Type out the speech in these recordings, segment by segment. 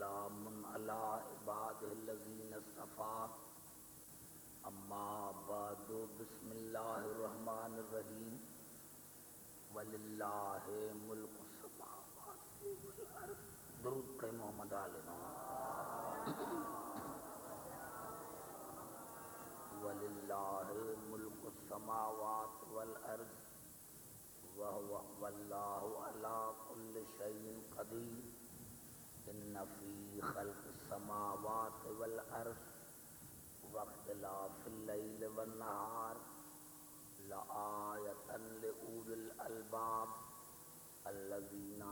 وسلام على عباده الذين اصطفى اما بعد بسم الله الرحمن الرحيم وللہ ملک السماوات والارض درود پڑھ محمد علیہ وللہ ملک السماوات والارض واللہ علی کل شیء قدیر ان فی خلق السماوات والارض واختلاف اللیل والنہار لآیۃ لأولی الالباب الذین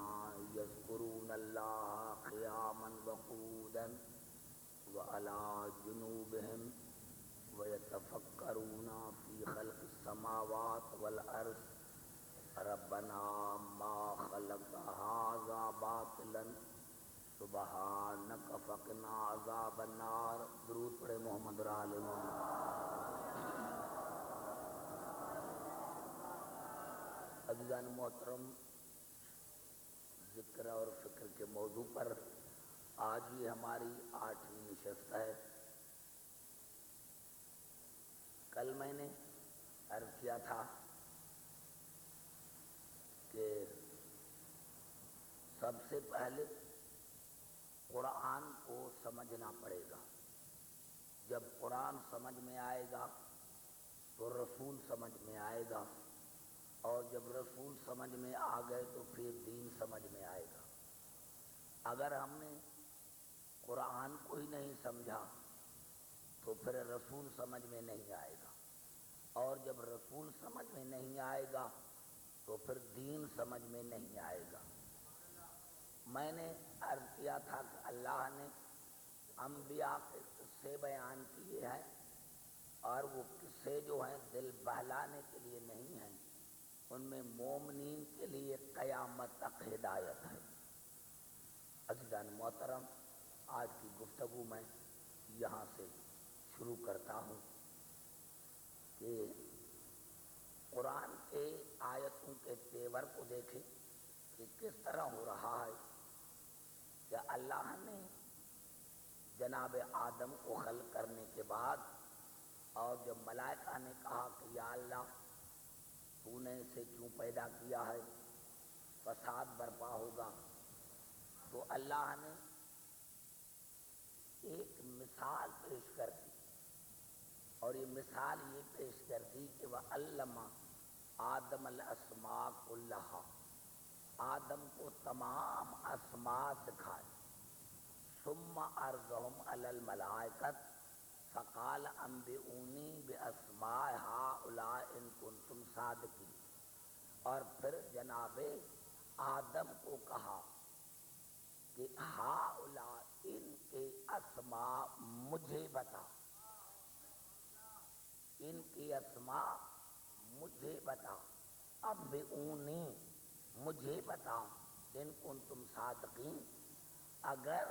یذکرون اللہ قیاما وقعودا وعلی جنوبہم ویتفکرون فی خلق السماوات والارض ربنا ما خلقت ھذا باطلا سبحانک فقنا عذاب النار. درود پڑھے محمد علیہ محمد. عزیزان محترم، ذکر اور فکر کے موضوع پر آج یہ ہماری 8ویں نشست ہے. کل میں نے عرض کیا تھا کہ سب سے پہلے قرآن کو سمجھنا پڑے گا. جب قرآن سمجھ میں آئے گا تو رسول سمجھ میں آئے گا، اور جب رسول سمجھ میں آ گئے تو پھر دین سمجھ میں آئے گا. اگر ہم نے قرآن کو ہی نہیں سمجھا تو پھر رسول سمجھ میں نہیں آئے گا، اور جب رسول سمجھ میں نہیں آئے گا تو پھر دین سمجھ میں نہیں آئے گا. میں نے عرض کیا تھا کہ اللہ نے انبیاء کے قصے بیان کیے ہیں، اور وہ قصے جو ہیں دل بہلانے کے لیے نہیں ہیں، ان میں مومنین کے لیے قیامت تک ہدایت ہے. عزیزان محترم، آج کی گفتگو میں یہاں سے شروع کرتا ہوں کہ قرآن کے آیتوں کے تیور کو دیکھیں کہ کس طرح ہو رہا ہے کہ اللہ نے جناب آدم کو خلق کرنے کے بعد، اور جب ملائکہ نے کہا کہ یا اللہ تو نے اسے کیوں پیدا کیا ہے، فساد برپا ہوگا، تو اللہ نے ایک مثال پیش کر دی، اور یہ مثال یہ پیش کر دی کہ وَعَلَّمَ آدم الاسماء کلھا، آدم کو تمام اسماء سکھائے. ثم عرضهم علی الملائکۃ فقال انبئونی باسماء ہؤلاء ان کنتم صادقین. اور پھر جناب آدم کو کہا کہ ہؤلاء، ان کے اسماء مجھے بتا، ان کی اسماء مجھے بتا، انبئونی مجھے بتا، ان کنتم صادقین، اگر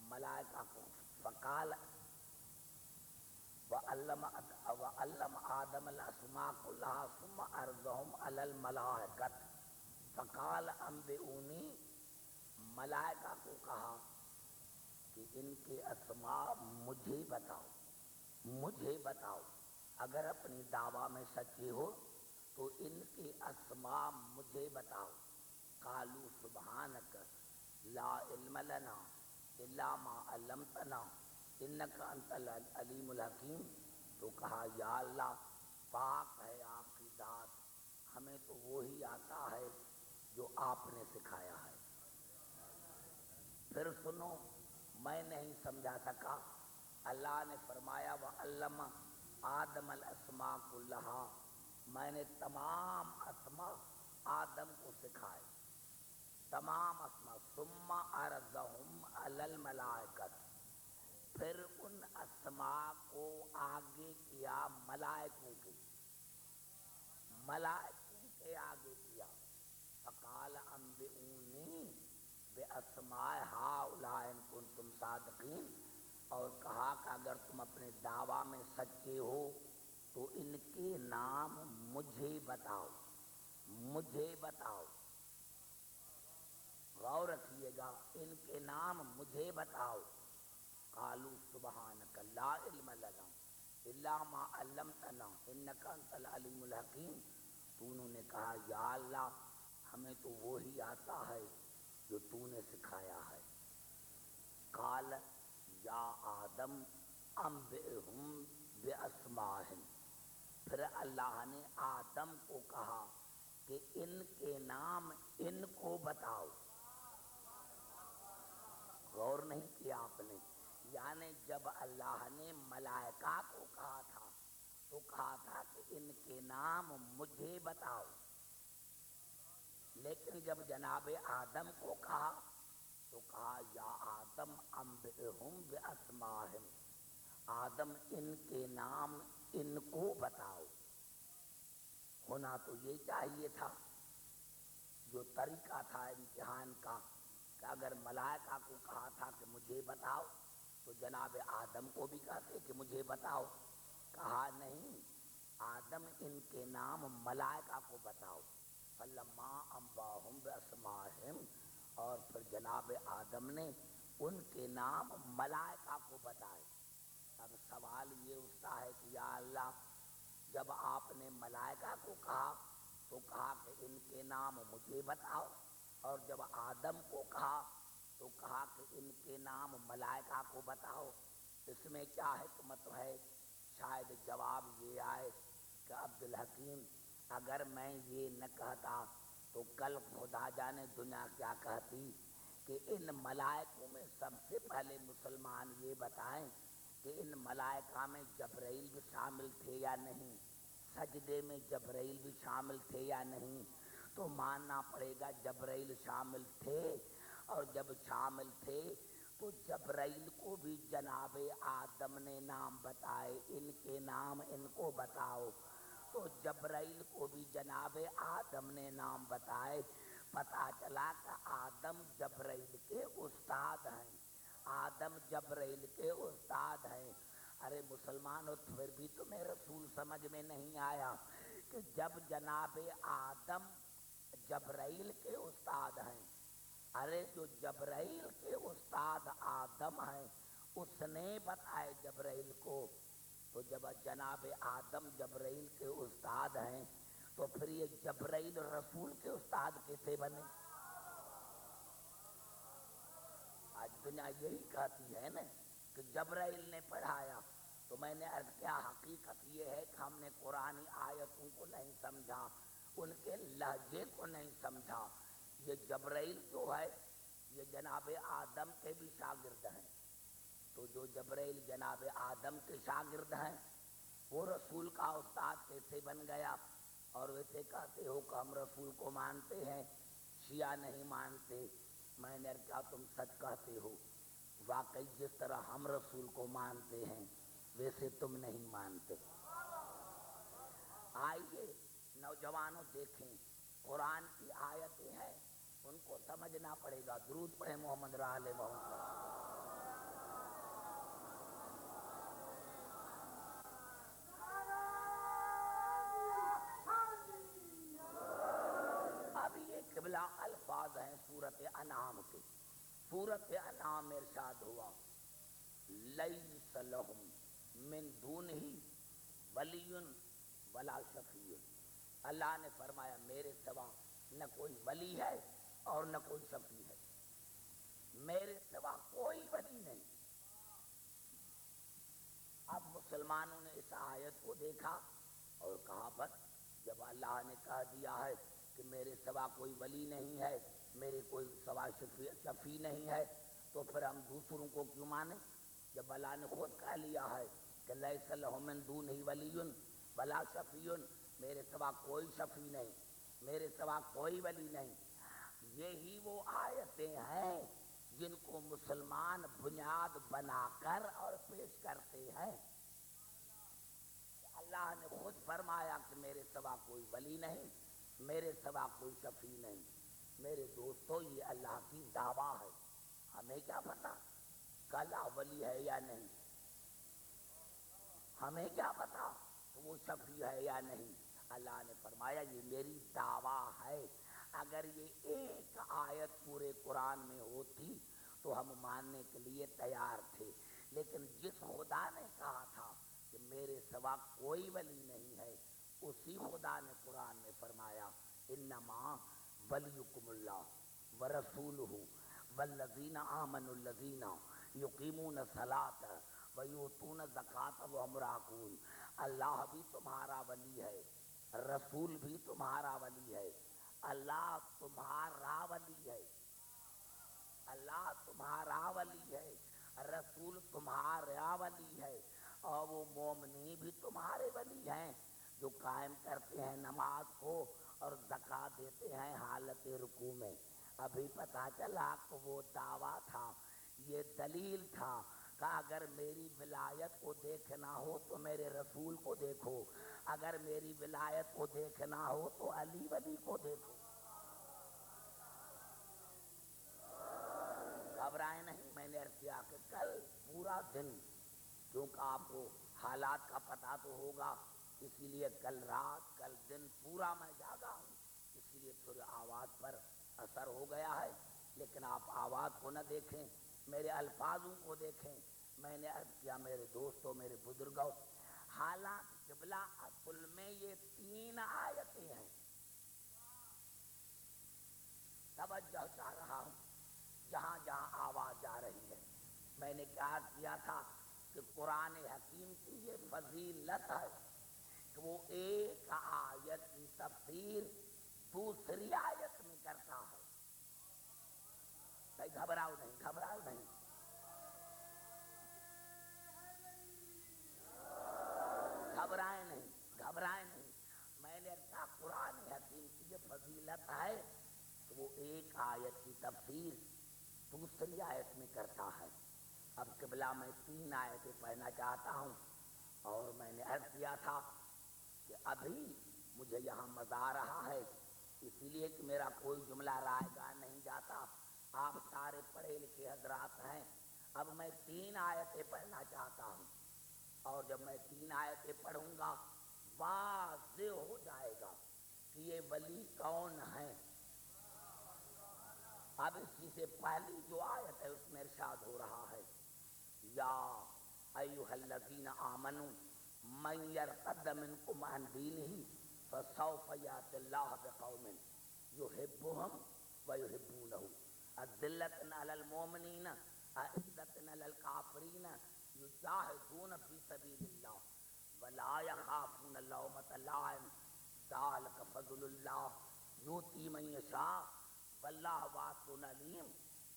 ملائکہ کو. فقال وعلم آدم الاسماء کلھا ثم عرضهم علی الملائکۃ فقال انبئونی، ملائکہ کو کہا کہ ان کے اسماء مجھے بتاؤ، مجھے بتاؤ، اگر اپنی دعویٰ میں سچے ہو تو ان کے اسماء مجھے بتاؤ. قالوا سبحانک لا علم لنا الا ما علمتنا انک انت العلیم الحکیم. تو کہا یا اللہ پاک ہے آپ کی ذات، ہمیں تو وہی آتا ہے جو آپ نے سکھایا ہے. پھر سنو، میں نہیں سمجھا سکا. اللہ نے فرمایا وَعَلَّمَ آدم الاسماء کلھا، میں نے تمام اسماء آدم کو سکھائے، تمام اسماء. ثم عرضهم علی الملائکۃ، پھر ان اسماء کو آگے کیا ملائکوں کے، ملائکوں کے آگے کیا. فقال انبئونی باسماء ہؤلاء ان کنتم صادقین، اور کہا کہ اگر تم اپنے دعویٰ میں سچے ہو تو ان کے نام مجھے بتاؤ، مجھے بتاؤ. غور رکھیے گا، ان کے نام مجھے بتاؤ۔ قالوا سبحانک لا علم لنا الا ما علمتنا انک انت العلیم الحکیم۔ تو انہوں نے کہا یا اللہ ہمیں تو وہی آتا ہے جو تو نے سکھایا ہے۔ قال یا آدم انبئہم باسمائہم، پھر اللہ نے آدم کو کہا کہ ان کے نام ان کو بتاؤ۔ غور نہیں کیا آپ نے؟ یعنی جب اللہ نے ملائکہ کو کہا تھا تو کہا تھا کہ ان کے نام مجھے بتاؤ، لیکن جب جناب آدم کو کہا تو کہا یا آدم انبئہم باسمائہم، آدم ان کے نام ان کو بتاؤ۔ ہونا تو یہ چاہیے تھا، جو طریقہ تھا امتحان کا، کہ اگر ملائکہ کو کہا تھا کہ مجھے بتاؤ تو جناب آدم کو بھی کہتے کہ مجھے بتاؤ۔ کہا نہیں، آدم ان کے نام ملائکہ کو بتاؤ۔ فلما انباہم باسمائہم، اور پھر جناب آدم نے ان کے نام ملائکہ کو بتائے۔ اب سوال یہ اٹھتا ہے کہ یا اللہ جب آپ نے ملائکہ کو کہا تو کہا کہ ان کے نام مجھے بتاؤ، اور جب آدم کو کہا تو کہا کہ ان کے نام ملائکہ کو بتاؤ، اس میں کیا حکمت ہے؟ شاید جواب یہ آئے کہ عبدالحکیم اگر میں یہ نہ کہتا تو کل خدا جانے دنیا کیا کہتی کہ ان ملائکوں میں سب سے پہلے مسلمان یہ بتائیں کہ ان ملائکہ میں جبرائیل بھی شامل تھے یا نہیں، سجدے میں جبرائیل بھی شامل تھے یا نہیں؟ تو ماننا پڑے گا جبرائیل شامل تھے، اور جب شامل تھے تو جبرائیل کو بھی جناب آدم نے نام بتائے، ان کے نام ان کو بتاؤ۔ تو جبرائیل کو بھی جناب آدم نے نام بتائے۔ پتہ چلا کہ آدم جبرائیل کے استاد ہیں، آدم جبرائیل کے استاد ہیں۔ ارے مسلمانوں پھر بھی تمہیں رسول سمجھ میں نہیں آیا کہ جب جناب آدم جبرائیل کے استاد ہیں، ارے جو جبرائیل کے استاد آدم ہیں اس نے بتائے جبرائیل کو، تو جب جناب آدم جبرائیل کے استاد ہیں تو پھر یہ جبرائیل رسول کے استاد کیسے بنے؟ آج دنیا یہی کہتی ہے نا کہ جبرائیل نے پڑھایا، تو میں نے عرض کیا حقیقت یہ ہے کہ ہم نے قرآنی آیتوں کو نہیں سمجھا، ان کے لہجے کو نہیں سمجھا۔ یہ جبرائیل جو ہے یہ جناب آدم کے بھی شاگرد ہیں، تو جو جبرائیل جناب آدم کے شاگرد ہیں وہ رسول کا استاد کیسے بن گیا؟ اور ویسے کہتے ہو کہ ہم رسول کو مانتے ہیں، شیعہ نہیں مانتے۔ میں نے کہا تم سچ کہتے ہو، واقعی جس طرح ہم رسول کو مانتے ہیں ویسے تم نہیں مانتے۔ آئیے نوجوانوں دیکھیں، قرآن کی آیتیں ہیں ان کو سمجھنا پڑے گا۔ درود پڑھیں محمد رآل محمد۔ اب یہ قبلہ الفاظ ہیں سورۃ انعام کے۔ سورۃ انعام میں ارشاد ہوا لیس لہم من دونہ ولی ولا شفیع، اللہ نے فرمایا میرے سوا نہ کوئی ولی ہے اور نہ کوئی شفیع ہے، میرے سوا کوئی ولی نہیں۔ اب مسلمانوں نے اس آیت کو دیکھا اور کہا بس جب اللہ نے کہہ دیا ہے کہ میرے سوا کوئی ولی نہیں ہے، میرے کوئی سوا شفیع نہیں ہے، تو پھر ہم دوسروں کو کیوں مانیں؟ جب اللہ نے خود کہہ لیا ہے کہ لیس لہ من دونہ ولی ولا شفیع، میرے سوا کوئی شفیع نہیں، میرے سوا کوئی ولی نہیں۔ یہی وہ آیتیں ہیں جن کو مسلمان بنیاد بنا کر اور پیش کرتے ہیں۔ اللہ نے خود فرمایا کہ میرے سوا کوئی ولی نہیں، میرے سوا کوئی شفیع نہیں۔ میرے دوستو یہ اللہ کی دعویٰ ہے، ہمیں کیا پتا کہ اللہ ولی ہے یا نہیں، ہمیں کیا پتا وہ شفیع ہے یا نہیں۔ اللہ نے فرمایا یہ میری دعویٰ ہے، اگر یہ ایک آیت پورے قرآن میں ہوتی تو ہم ماننے کے لیے تیار تھے، لیکن جس خدا نے کہا تھا کہ میرے سوا کوئی ولی نہیں ہے، اسی خدا نے قرآن میں فرمایا انما ولیکم اللہ ورسولہ والذین آمنوا الذین یقیمون الصلاۃ ویؤتون الزکاۃ وہم راکعون۔ اللہ بھی تمہارا ولی ہے، رسول بھی تمہارا ولی ہے، اللہ تمہارا ولی ہے، اللہ تمہارا ولی ہے، رسول تمہارا ولی ہے، اور وہ مومنی بھی تمہارے ولی ہیں جو قائم کرتے ہیں نماز کو اور زکوٰۃ دیتے ہیں حالت رکوع میں۔ ابھی پتہ چلا کہ وہ دعویٰ تھا، یہ دلیل تھا کہ اگر میری ولایت کو دیکھنا ہو تو میرے رسول کو دیکھو، اگر میری ولایت کو دیکھنا ہو تو علی ولی کو دیکھو۔ گھبرائے نہیں، میں نے عرض کیا کہ کل پورا دن، کیونکہ آپ کو حالات کا پتہ تو ہوگا، اسی لیے کل رات کل دن پورا میں جاگا ہوں، اسی لیے تھوڑی آواز پر اثر ہو گیا ہے، لیکن آپ آواز کو نہ دیکھیں، میرے الفاظوں کو دیکھیں۔ میں نے عرض کیا میرے دوستوں، میرے بزرگوں، حالانکہ قبلہ اصل میں یہ 3 آیتیں ہیں، توجہ چاہ رہا ہوں جہاں جہاں آواز جا رہی ہے۔ میں نے کیا کیا تھا کہ قرآن حکیم کی یہ فضیلت ہے کہ وہ ایک آیت کی تفسیر دوسری آیت میں کرتا ہے۔ بھائی گھبراؤ نہیں، گھبراؤ نہیں، گھبرائے نہیں، گھبرائے نہیں۔ میں نے کہا قرآن حکیم کی یہ فضیلت ہے کہ وہ ایک آیت کی تفسیر دوسری آیت میں کرتا ہے۔ اب قبلہ میں 3 آیتیں پڑھنا چاہتا ہوں، اور میں نے عرض کیا تھا کہ ابھی مجھے یہاں مزہ آ رہا ہے، اسی لیے کہ میرا کوئی جملہ رائے گاہ نہیں جاتا، آپ سارے پڑھے لکھے حضرات ہیں۔ اب میں 3 آیتیں پڑھنا چاہتا ہوں، اور جب میں 3 آیتیں پڑھوں گا واضح ہو جائے گا کہ یہ ولی کون ہیں۔ اب اسی سے پہلی جو آیت ہے اس میں ارشاد ہو رہا ہے یا ایھا الذین آمنوا من یرتد منکم عن دینہ فسوف یأتی اللہ بقوم یحبهم ویحبونہ اذلۃ علی المؤمنین اعزۃ علی الکافرین یجاہدون فی سبیل اللہ ولا یخافون لومۃ لائم ذلک فضل اللہ یؤتی من یشاء واللہ واسع علیم۔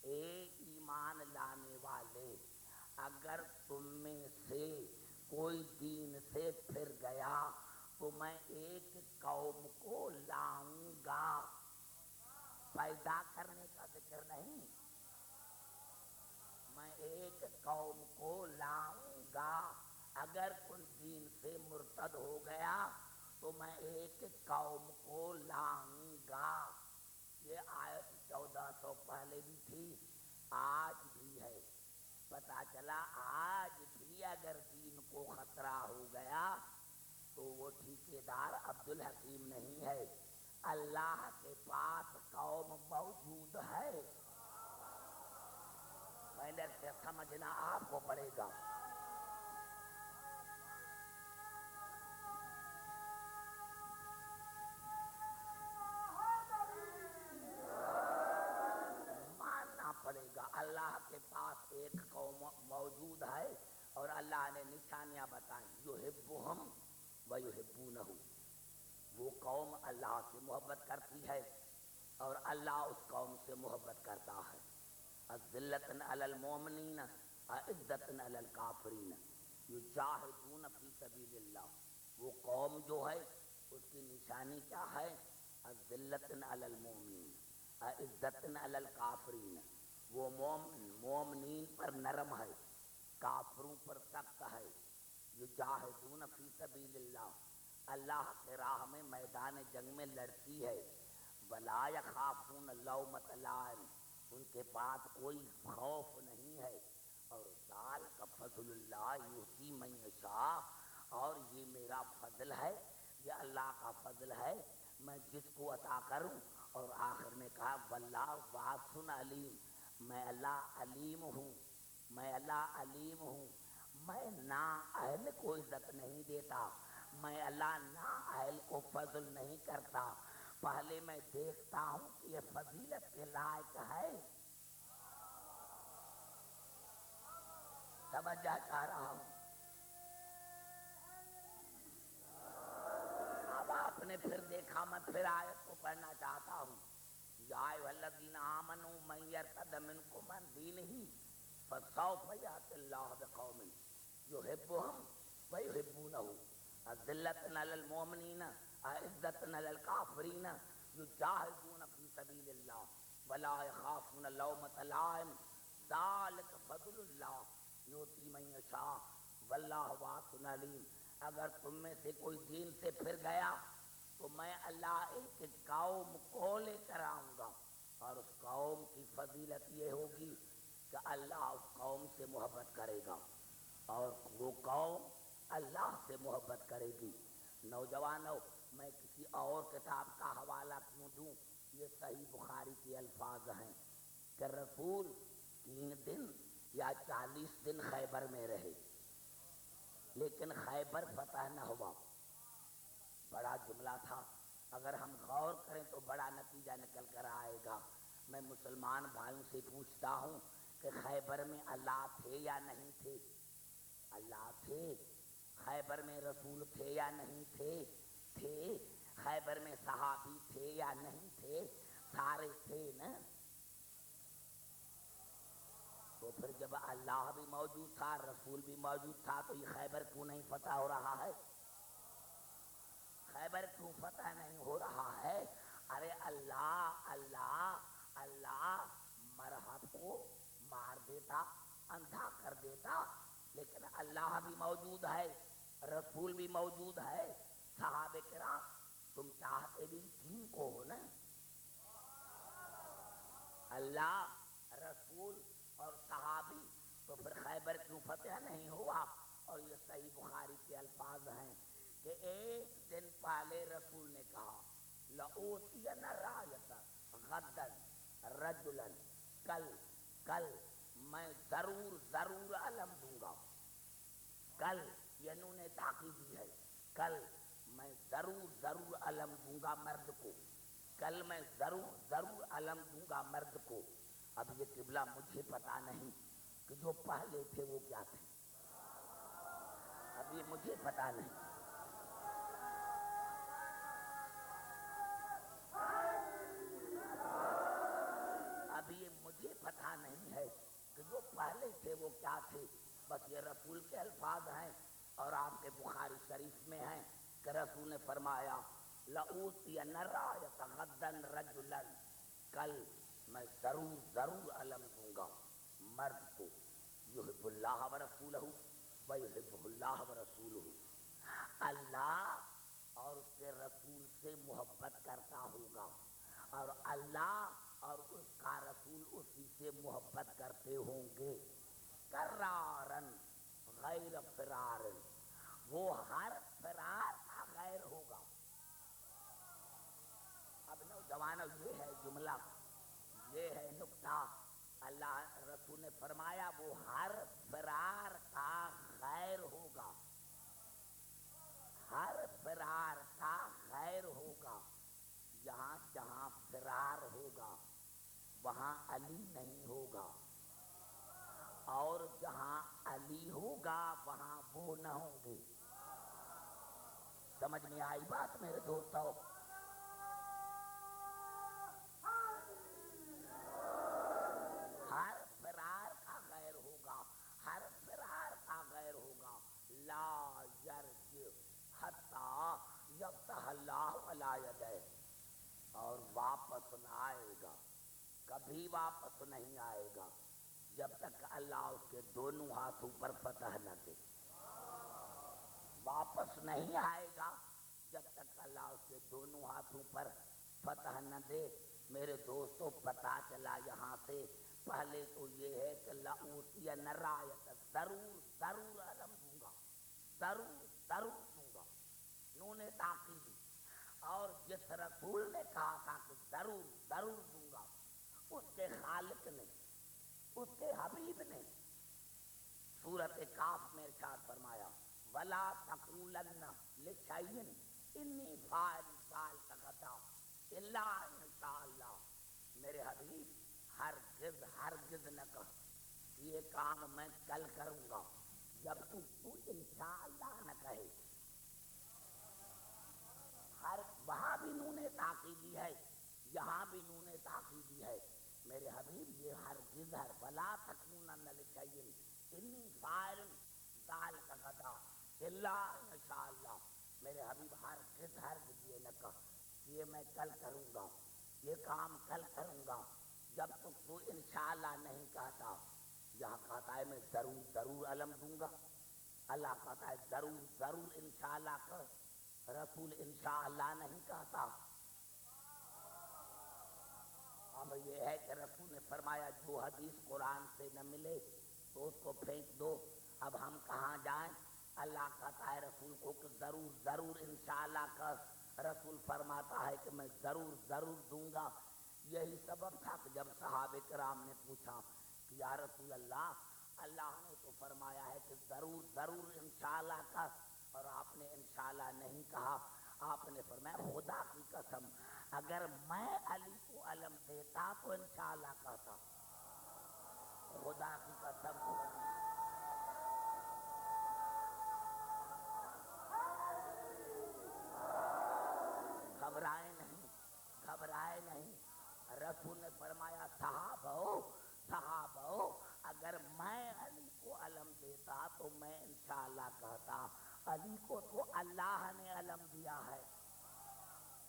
اے ایمان لانے والے، اگر تم میں سے کوئی دین سے پھر گیا تو میں ایک قوم کو لاؤں گا، پیدا کرنے کا ذکر نہیں، میں ایک قوم کو لاؤں گا، اگر کوئی دین سے مرتد ہو گیا تو میں ایک قوم کو لاؤں گا۔ یہ آیت 1400 پہلے بھی تھی، آج بھی ہے۔ پتہ چلا آج بھی اگر دین کو خطرہ ہو گیا تو وہ ٹھیکیدار عبدالحکیم نہیں ہے، اللہ کے پاس قوم موجود ہے۔ پہلے سے سمجھنا آپ کو پڑے گا۔ ماننا پڑے گا اللہ کے پاس ایک قوم موجود ہے، اور اللہ نے نشانیاں بتائیں، یحبہم ویحبونہ، وہ قوم اللہ سے محبت کرتی ہے اور اللہ اس قوم سے محبت کرتا ہے۔ اذلۃ علی المؤمنین اعزۃ علی الکافرین یجاہدون فی سبیل اللہ، وہ قوم جو ہے اس کی نشانی کیا ہے؟ اذلۃ علی المؤمنین اعزۃ علی الکافرین، وہ مومنین پر نرم ہے، کافروں پر سخت ہے۔ یجاہدون فی سبیل اللہ، اللہ کے راہ میں میدان جنگ میں لڑتی ہے۔ ولا یخافون لومۃ لائم، ان کے پاس کوئی خوف نہیں ہے۔ اور ذالک فضل اللہ یؤتی من یشاء، اور یہ میرا فضل ہے، یہ اللہ کا فضل ہے، میں جس کو عطا کروں اور آخر میں کہا واللہ واسع علیم، میں اللہ علیم ہوں، میں اللہ علیم ہوں، میں نااہل کو عزت نہیں دیتا، میں اللہ نااہل کو فضل نہیں کرتا، پہلے میں دیکھتا ہوں کہ یہ فضیلت کے لائق ہے۔ سمجھا چاہ رہا ہوں۔ اب آپ نے پھر دیکھا، میں پھر آیت کو پڑھنا چاہتا ہوں۔ یا ایھا الذین آمنوا من یرتد منکم عن دینہ فسوف یأتی اللہ بقوم یحبهم ویحبونہ اذلۃ علی المؤمنین اعزۃ علی الکافرین یجاہدون فی سبیل اللہ ولا یخافون لومۃ لائم ذلک فضل اللہ یؤتی من یشاء واللہ واسع علیم۔ اگر تم میں سے کوئی دین سے پھر گیا تو میں اللہ ایک قوم کو لے کر آؤں گا، اور اس قوم کی فضیلت یہ ہوگی کہ اللہ اس قوم سے محبت کرے گا، اور وہ قوم اللہ سے محبت کرے گی۔ نوجوانوں، میں کسی اور کتاب کا حوالہ کیوں دوں، یہ صحیح بخاری کے الفاظ ہیں کہ رسول 3 دن یا 40 دن خیبر میں رہے، لیکن خیبر فتح نہ ہوا۔ بڑا جملہ تھا، اگر ہم غور کریں تو بڑا نتیجہ نکل کر آئے گا۔ میں مسلمان بھائیوں سے پوچھتا ہوں کہ خیبر میں اللہ تھے یا نہیں تھے؟ اللہ تھے۔ خیبر میں رسول تھے یا نہیں تھے؟ تھے۔ خیبر میں صحابی تھے یا نہیں تھے؟ سارے تھے نا۔ تو پھر جب اللہ بھی موجود تھا، رسول بھی موجود تھا، تو یہ خیبر کیوں نہیں فتح ہو رہا ہے؟ خیبر کیوں فتح نہیں ہو رہا ہے؟ ارے اللہ مرحب کو مار دیتا، اندھا کر دیتا، لیکن اللہ بھی موجود ہے، رسول بھی موجود ہے، صحابہ کرام، تم چاہتے بھی دین کو ہو نا۔ اللہ، رسول اور صحابی، تو پھر خیبر کیوں فتح نہیں ہوا؟ اور یہ صحیح بخاری کے الفاظ ہیں کہ ایک دن پہلے رسول نے کہا لأوتین رایۃ غدا رجلا، کل میں ضرور علم دوں گا، کل یہ انہوں نے تاکید دی ہے، کل میں ضرور علم دوں گا مرد کو، کل میں ضرور علم دوں گا مرد کو۔ اب یہ قبلہ مجھے پتا نہیں کہ جو پہلے تھے وہ کیا تھے، اب یہ مجھے پتا نہیں۔ اب یہ مجھے پتا نہیں ہے کہ جو پہلے تھے وہ کیا تھے، بس یہ رسول کے الفاظ ہیں، اور آپ کے بخاری شریف میں ہیں کہ رسول نے فرمایا لأوتین رایۃ غدا رجلا، کل میں ضرور علم دوں گا مرد کو، یحب اللہ ورسولہ ویحبہ اللہ ورسولہ، اللہ اور اس کے رسول سے محبت کرتا ہوگا، اور اللہ اور اس کا رسول اسی سے محبت کرتے ہوں گے، کرارن غیر فرار، وہ ہر فرار کا غیر ہوگا۔ اب نوجوانوں، یہ ہے جملہ، یہ ہے نکتہ، اللہ رسول نے فرمایا وہ ہر فرار کا خیر ہوگا، ہر فرار کا خیر ہوگا۔ جہاں جہاں فرار ہوگا وہاں علی نہیں ہوگا، اور جہاں علی ہوگا وہاں وہ نہ ہوں گے۔ سمجھ میں آئی بات میرے دوستوں؟ ہر فرار کا غیر ہوگا، ہر فرار کا غیر ہوگا۔ لا یرجع حتی یفتح اللہ علی یدیہ، اور واپس نہ آئے گا، کبھی واپس نہیں آئے گا جب تک اللہ اس کے دونوں ہاتھوں پر فتح نہ دے۔ واپس نہیں آئے گا جب تک اللہ اس کے دونوں ہاتھوں پر فتح نہ دے۔ میرے دوستو، پتا چلا یہاں سے پہلے تو یہ ہے کہ لأوتین رایۃ، ضرور علم دوں گا، ضرور دوں گا، نون تاکید، اور جس رسول نے کہا تھا کہ ضرور ضرور دوں گا، اس کے خالق نے، اس کے حبیب نے سورۃ کاف میں ارشاد فرمایا وَلَا تَقُولَنَّ لِشَيْءٍ إِنِّي فَاعِلٌ ذَلِكَ غَدًا إِلَّا إِنْ شَاءَ اللَّهُ، میرے حبیب ہرگز ہرگز نہ کہو یہ کام میں کل کروں گا جب تو انشاءاللہ نہ کہے۔ ہر وہاں بھی نون تاکیدی ہے، یہاں بھی نون تاکیدی ہے، میرے حبیب یہ ہرگز وَلَا تَقُولَنَّ لِشَيْءٍ إِنِّي فَاعِلٌ ذَلِكَ غَدًا إِلَّا إِنْ شَاءَ اللَّهُ، میرے حبیب ہرگز ہرگز یہ نہ کہو یہ میں کل کروں گا، یہ کام کل کروں گا جب تک تو انشاءاللہ نہیں کہتا۔ یہاں کہتا ہے میں ضرور ضرور علم دوں گا، اللہ کہتا ہے ضرور ضرور انشاءاللہ کر، رسول انشاءاللہ نہیں کہتا۔ اب یہ ہے کہ رسول نے فرمایا جو حدیث قرآن سے نہ ملے تو اس کو پھینک دو، اب ہم کہاں جائیں؟ اللہ کہتا ہے رسول کو کہ ضرور ضرور انشاءاللہ کر، رسول فرماتا ہے کہ میں ضرور ضرور دوں گا۔ یہی سبب تھا کہ جب صحابہ کرام نے پوچھا کہ یا رسول اللہ، اللہ نے تو فرمایا ہے کہ ضرور ضرور انشاءاللہ کر اور آپ نے انشاءاللہ نہیں کہا، آپ نے فرمایا خدا کی قسم اگر میں علی کو علم دیتا تو انشاءاللہ کہتا، خدا کی قسم۔ گھبرائے نہیں، گھبرائے نہیں، رسول نے فرمایا صحابہ اگر میں علی کو علم دیتا تو میں انشاءاللہ کہتا، علی کو تو اللہ نے علم دیا ہے،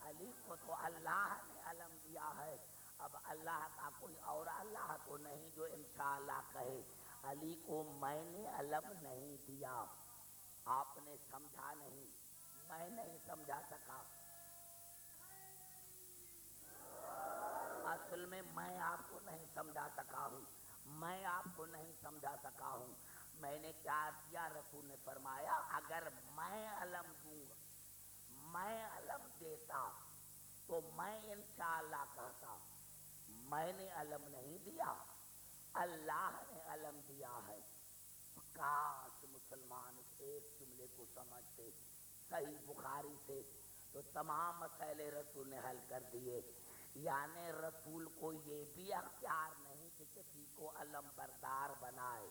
علی کو تو اللہ نے علم دیا ہے، اب اللہ کا کوئی اور اللہ تو نہیں جو انشاءاللہ کہے، علی کو میں نے علم نہیں دیا، آپ نے سمجھا نہیں، میں نہیں سمجھا سکا، اصل میں آپ کو نہیں سمجھا سکا ہوں، میں آپ کو نہیں سمجھا سکا ہوں، میں نے کیا کیا؟ رسول نے فرمایا اگر میں علم دوں گا، میں علم دیتا تو میں انشاءاللہ کہتا، میں نے علم نہیں دیا، اللہ نے علم دیا ہے۔ کاش مسلمان اس ایک جملے کو سمجھتے، صحیح بخاری سے تو تمام مسائل رسول نے حل کر دیے، یعنی رسول کو یہ بھی اختیار نہیں کہ کسی کو علم بردار بنائے۔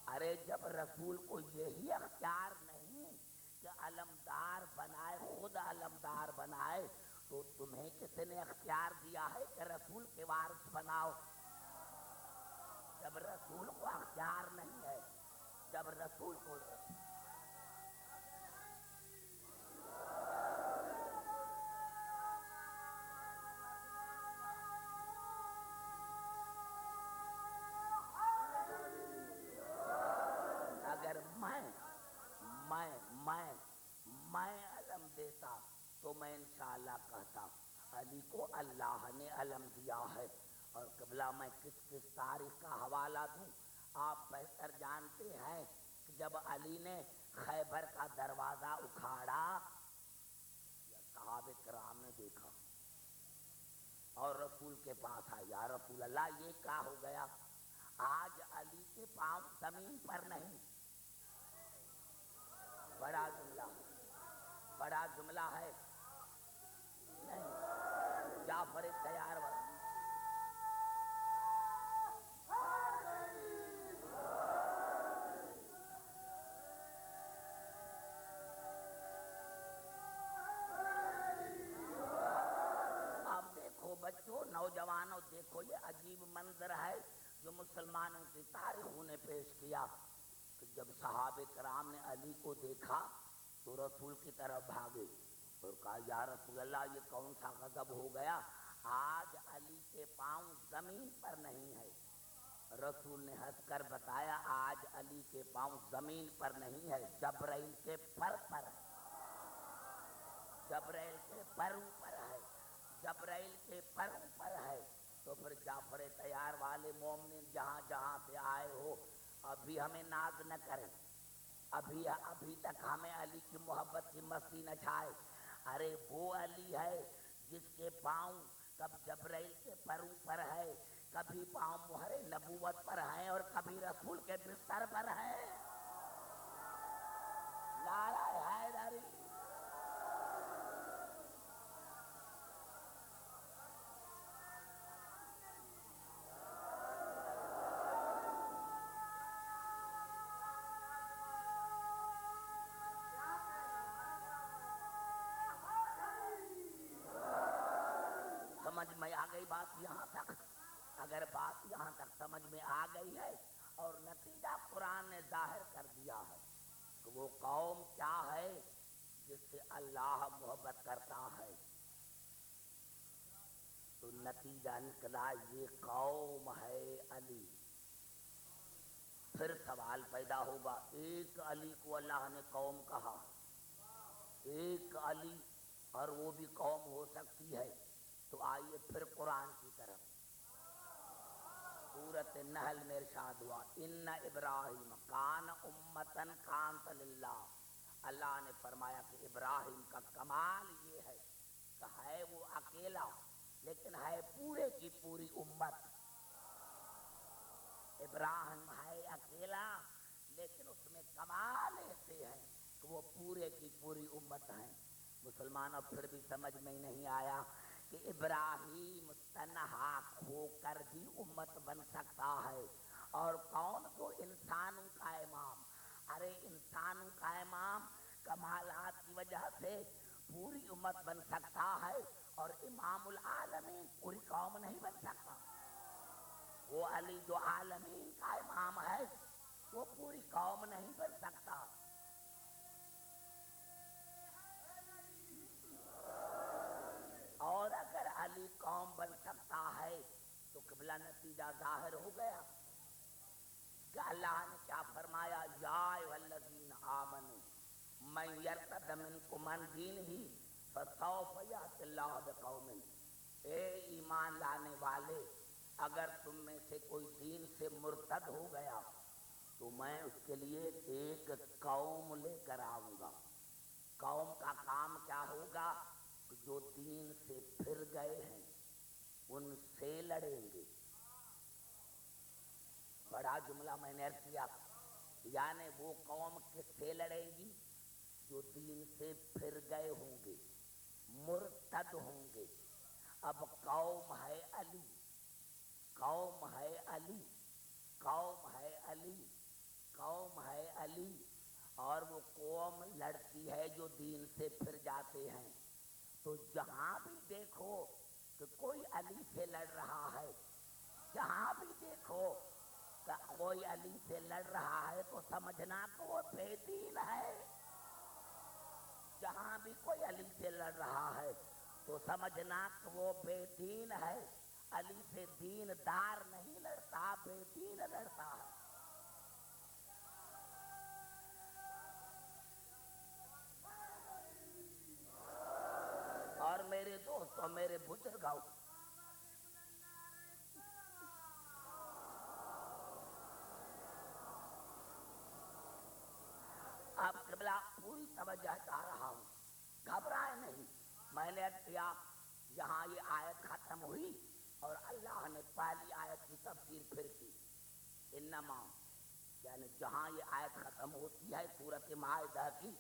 ارے جب رسول کو یہی اختیار نہیں کہ علمدار بنائے، خود علمدار بنائے، تو تمہیں کس نے اختیار دیا ہے کہ رسول کے وارث بناؤ؟ جب رسول کو اختیار نہیں ہے، جب رسول کو اگر میں علم دیتا تو میں انشاءاللہ کہتا، علی کو اللہ نے علم دیا ہے، اور قبلہ میں کس کس تاریخ کا حوالہ دوں؟ آپ بہتر جانتے ہیں کہ جب علی نے خیبر کا دروازہ اکھاڑا، صحابہ کرام نے دیکھا اور رسول کے پاس آیا، یا رسول اللہ یہ کیا ہو گیا؟ آج علی کے پاؤں زمین پر نہیں، بڑا جملہ ہے، نہیں جعفر تیار اب دیکھو بچوں، نوجوانوں، دیکھو یہ عجیب منظر ہے جو مسلمانوں کی تاریخوں نے پیش کیا کہ جب صحابہ کرام نے علی کو دیکھا تو رسول کی طرف بھاگے اور کہا یا رسول اللہ یہ کون سا غضب ہو گیا، آج علی کے پاؤں زمین پر نہیں ہے۔ رسول نے ہنس کر بتایا آج علی کے پاؤں زمین پر نہیں ہے، جبرائیل کے پر ہے، جبرائیل کے پروں پر ہے، جبرائیل کے پروں پر ہے۔ تو پھر جعفر تیار والے مومنین جہاں جہاں سے آئے ہو ابھی ہمیں ناز نہ کریں، ابھی تک ہمیں علی کی محبت کی مستی نہ چھائے. ارے وہ علی ہے جس کے پاؤں کب جبرائیل کے پروں پر ہے، کبھی پاؤں مہر نبوت پر ہیں اور کبھی رسول کے بستر پر ہے. نعرہ حیدری. سمجھ میں آ گئی بات یہاں تک؟ اگر بات یہاں تک سمجھ میں آ گئی ہے اور نتیجہ قرآن نے ظاہر کر دیا ہے کہ وہ قوم کیا ہے جس سے اللہ محبت کرتا ہے، تو نتیجہ نکلا یہ قوم ہے علی. پھر سوال پیدا ہوگا، ایک علی کو اللہ نے قوم کہا، ایک علی اور وہ بھی قوم ہو سکتی ہے. تو آئیے پھر قرآن کی طرف. سورۃ النحل میں ارشاد ہوا ان ابراہیم کان امتن قانتا للہ. اللہ نے فرمایا کہ ابراہیم کا کمال یہ ہے کہ ہے وہ اکیلا لیکن ہے پورے کی پوری امت. ابراہیم ہے اکیلا لیکن اس میں کمال ایسے ہیں کہ وہ پورے کی پوری امت ہیں. مسلمانوں پھر بھی سمجھ میں نہیں آیا کہ ابراہیم تنہا ہو کر بھی امت بن سکتا ہے، اور کون؟ تو انسانوں کا امام. ارے انسانوں کا امام کمالات کی وجہ سے پوری امت بن سکتا ہے اور امام العالمین پوری قوم نہیں بن سکتا. وہ علی جو عالمین کا امام ہے وہ پوری قوم نہیں بن سکتا. اور اگر علی قوم بن سکتا ہے تو قبلہ نتیجہ ظاہر ہو گیا کہ اللہ نے کیا فرمایا، یا ایھا الذین آمنوا من یرتد منکم عن دینہ فسوف یأتی اللہ بقوم. اے ایمان لانے والے، اگر تم میں سے کوئی دین سے مرتد ہو گیا تو میں اس کے لیے ایک قوم لے کر آؤں گا. قوم کا کام کیا ہوگا؟ جو دین سے پھر گئے ہیں ان سے لڑیں گے. بڑا جملہ میں نے عرض کیا، یعنی وہ قوم کس سے لڑے گی؟ جو دین سے پھر گئے ہوں گے، مرتد ہوں گے. اب قوم ہے علی، قوم ہے علی، قوم ہے علی، قوم ہے علی، اور وہ قوم لڑتی ہے جو دین سے پھر جاتے ہیں. تو جہاں بھی دیکھو کہ کوئی علی سے لڑ رہا ہے، جہاں بھی دیکھو کہ کوئی علی سے لڑ رہا ہے تو سمجھنا کہ وہ بے دین ہے. جہاں بھی کوئی علی سے لڑ رہا ہے تو سمجھنا کہ وہ بے دین ہے. علی سے دین دار نہیں لڑتا، بے دین لڑتا ہے. اور میرے دوستوں، میرے بزرگوں، اب قبلہ پوری توجہ چاہ رہا ہوں، گھبرائے نہیں. میں نے کیا یہاں یہ آیت ختم ہوئی اور اللہ نے پہلی آیت کی تفسیر پھر کی. انما یعنی جہاں یہ آیت ختم ہوتی ہے سورۃ مائدہ کی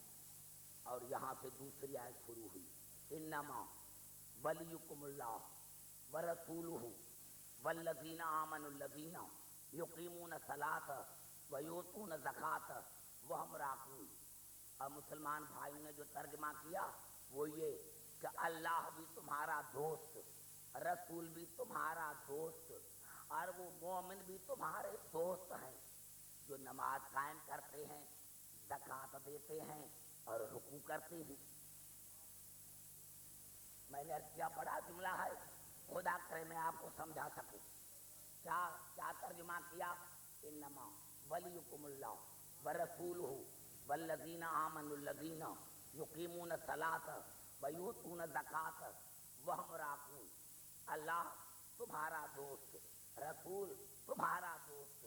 اور یہاں سے دوسری آیت شروع ہوئی. انما ولیکم اللہ ورسولہ والذین آمنوا الذین یقیمون الصلاۃ ویؤتون الزکاۃ وہم راکعون. اور مسلمان بھائیوں نے جو ترجمہ کیا وہ یہ کہ اللہ بھی تمہارا دوست، رسول بھی تمہارا دوست، اور وہ مومن بھی تمہارے دوست ہیں جو نماز قائم کرتے ہیں، زکوٰۃ دیتے ہیں اور رکوع کرتے ہیں. میں نے کیا بڑا جملہ ہے، خدا کرے میں آپ کو سمجھا سکوں. کیا ترجمہ کیا؟ انما ولیکم اللہ ورسولہ والذین آمنوا الذین یقیمون الصلاۃ ویؤتون الزکاۃ وہم راکعون. اللہ تمہارا دوست، رسول تمہارا دوست،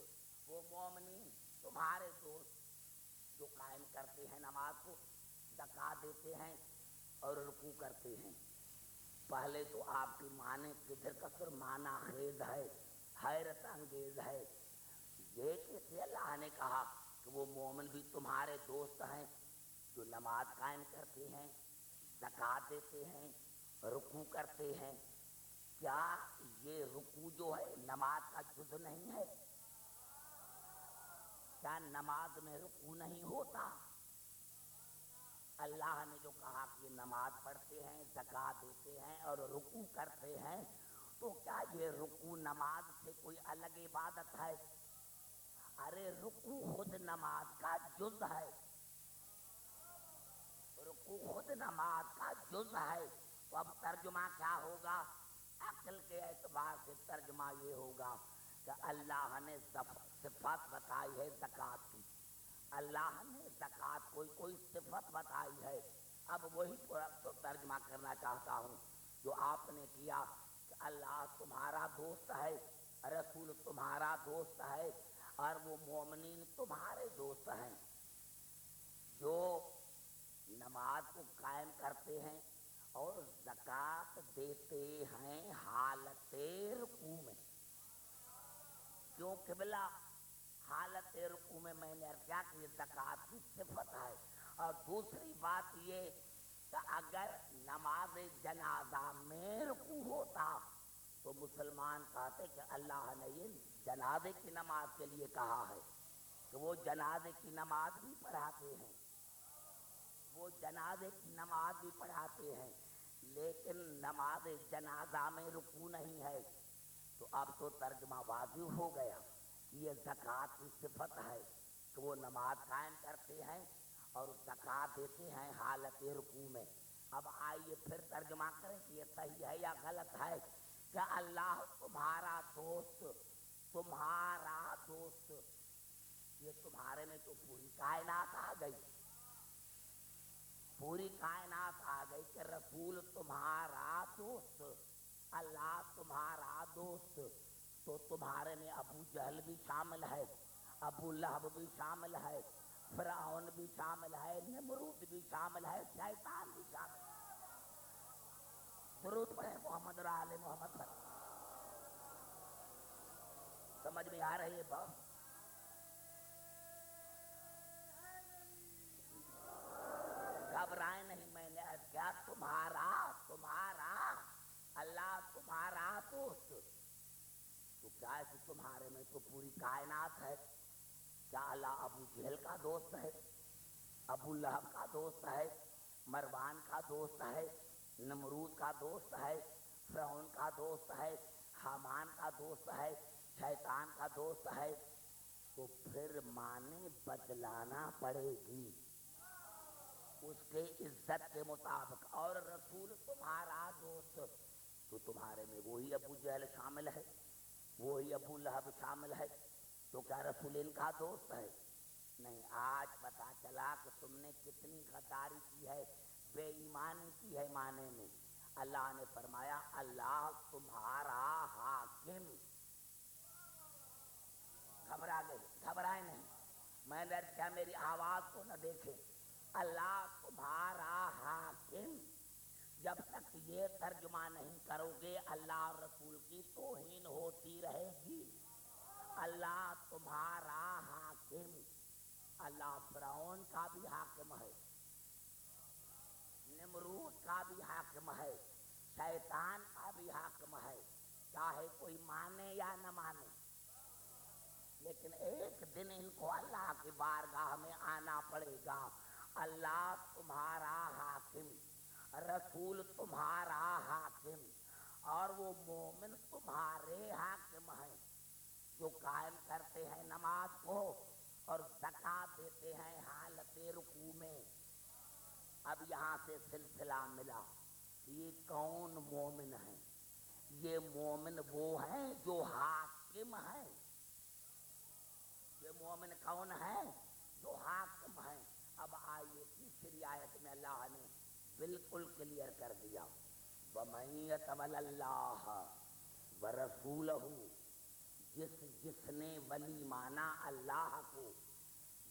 وہ مومنین تمہارے دوست جو قائم کرتے ہیں نماز کو، زکوٰۃ دیتے ہیں اور رکوع کرتے ہیں. پہلے تو آپ کی معنی کدھر کثر معنی خیز ہے، حیرت انگیز ہے. یہ کہ اللہ نے کہا کہ وہ مومن بھی تمہارے دوست ہیں جو نماز قائم کرتے ہیں، زکوٰۃ دیتے ہیں، رکوع کرتے ہیں. کیا یہ رکوع جو ہے نماز کا جز نہیں ہے؟ کیا نماز میں رکوع نہیں ہوتا؟ اللہ نے جو کہا کہ نماز پڑھتے ہیں، زکوٰۃ دیتے ہیں اور رکوع کرتے ہیں، تو کیا یہ رکوع نماز سے کوئی الگ عبادت ہے؟ ارے رکوع خود نماز کا جز ہے، رکوع خود نماز کا جز ہے. تو اب ترجمہ کیا ہوگا؟ عقل کے اعتبار سے ترجمہ یہ ہوگا کہ اللہ نے صفات بتائی ہے زکوٰۃ کی، اللہ نے زکوٰۃ کوئی صفت بتائی ہے. اب وہی تو ترجمہ کرنا چاہتا ہوں جو آپ نے کیا کہ اللہ تمہارا دوست ہے، رسول تمہارا دوست ہے اور وہ مومنین تمہارے دوست ہیں جو نماز کو قائم کرتے ہیں اور زکوٰۃ دیتے ہیں حالت رکوع میں. کیوں قبلہ؟ حالت رکوع میں نے کیا کہ زکوٰۃ کی صفت ہے. اور دوسری بات یہ کہ اگر نماز جنازہ میں رکوع ہوتا تو مسلمان کہتے کہ اللہ نے یہ جنازے کی نماز کے لیے کہا ہے کہ وہ جنازے کی نماز بھی پڑھاتے ہیں، وہ جنازے کی نماز بھی پڑھاتے ہیں، لیکن نماز جنازہ میں رکوع نہیں ہے. تو اب تو ترجمہ واضح ہو گیا کہ یہ زکوٰۃ کی صفت ہے کہ وہ نماز قائم کرتے ہیں اور زکوٰۃ دیتے ہیں حالت رکوع میں. اب آئیے پھر ترجمہ کریں کہ یہ صحیح ہے یا غلط ہے. کہ اللہ تمہارا دوست، تمہارا دوست، یہ تمہارے میں تو پوری کائنات آ گئی، پوری کائنات آ گئی کہ رسول تمہارا دوست، اللہ تمہارا دوست. تو تمہارے میں ابو جہل بھی شامل ہے، ابو لہب بھی شامل ہے، فرعون بھی شامل ہے، نمرود بھی شامل ہے، شیطان بھی شامل ہے. درود پڑھیں محمد اور آل محمد پر. سمجھ میں آ رہی ہے بات؟ گھبرائیں نہیں. میں نے عرض کیا تمہارا اللہ تمہارا دوست. تو کیا ہے کہ تمہارے میں تو پوری کائنات ہے. کیا اللہ ابو جہل کا دوست ہے، ابو لہب کا دوست ہے، مروان کا دوست ہے، نمرود کا دوست ہے، فرعون کا دوست ہے، حامان کا دوست ہے، شیطان کا دوست ہے؟ تو پھر معنی بدلانا پڑے گی اس کے عزت کے مطابق. اور رسول تمہارا دوست، تو تمہارے میں وہی ابو جہل شامل ہے، وہی ابو لہب شامل ہے. تو کیا رسول ان کا دوست ہے؟ نہیں. آج پتا چلا کہ تم نے کتنی غداری کی ہے، بے ایمانی کی ہے معنی میں. اللہ نے فرمایا اللہ تمہارا حاکم. گھبرا گئے؟ گھبرائے نہیں. میں نے کیا میری آواز کو نہ دیکھے. اللہ تمہارا حاکم. جب تک یہ ترجمہ نہیں کرو گے اللہ اور رسول کی توہین ہوتی رہے گی. اللہ تمہارا حاکم. اللہ فرعون کا بھی حاکم ہے، نمرود کا بھی حاکم ہے، شیطان کا بھی حاکم ہے، چاہے کوئی مانے یا نہ مانے. لیکن ایک دن ان کو اللہ کی بارگاہ میں آنا پڑے گا. اللہ تمہارا حاکم، رسول تمہارا حاکم، اور وہ مومن تمہارے حاکم ہیں جو قائم کرتے ہیں نماز کو اور زکوٰۃ دیتے ہیں حالت رکوع میں. اب یہاں سے سلسلہ ملا کہ یہ کون مومن ہیں؟ یہ مومن وہ ہیں جو حاکم ہیں. یہ مومن کون ہیں؟ جو حاکم ہیں. اب آئیے تیسری آیت میں اللہ نے بالکل کلیئر کر دیا وَمَن يَتَوَلَّ اللَّهَ وَرَسُولَهُ. جس نے ولی مانا اللہ کو،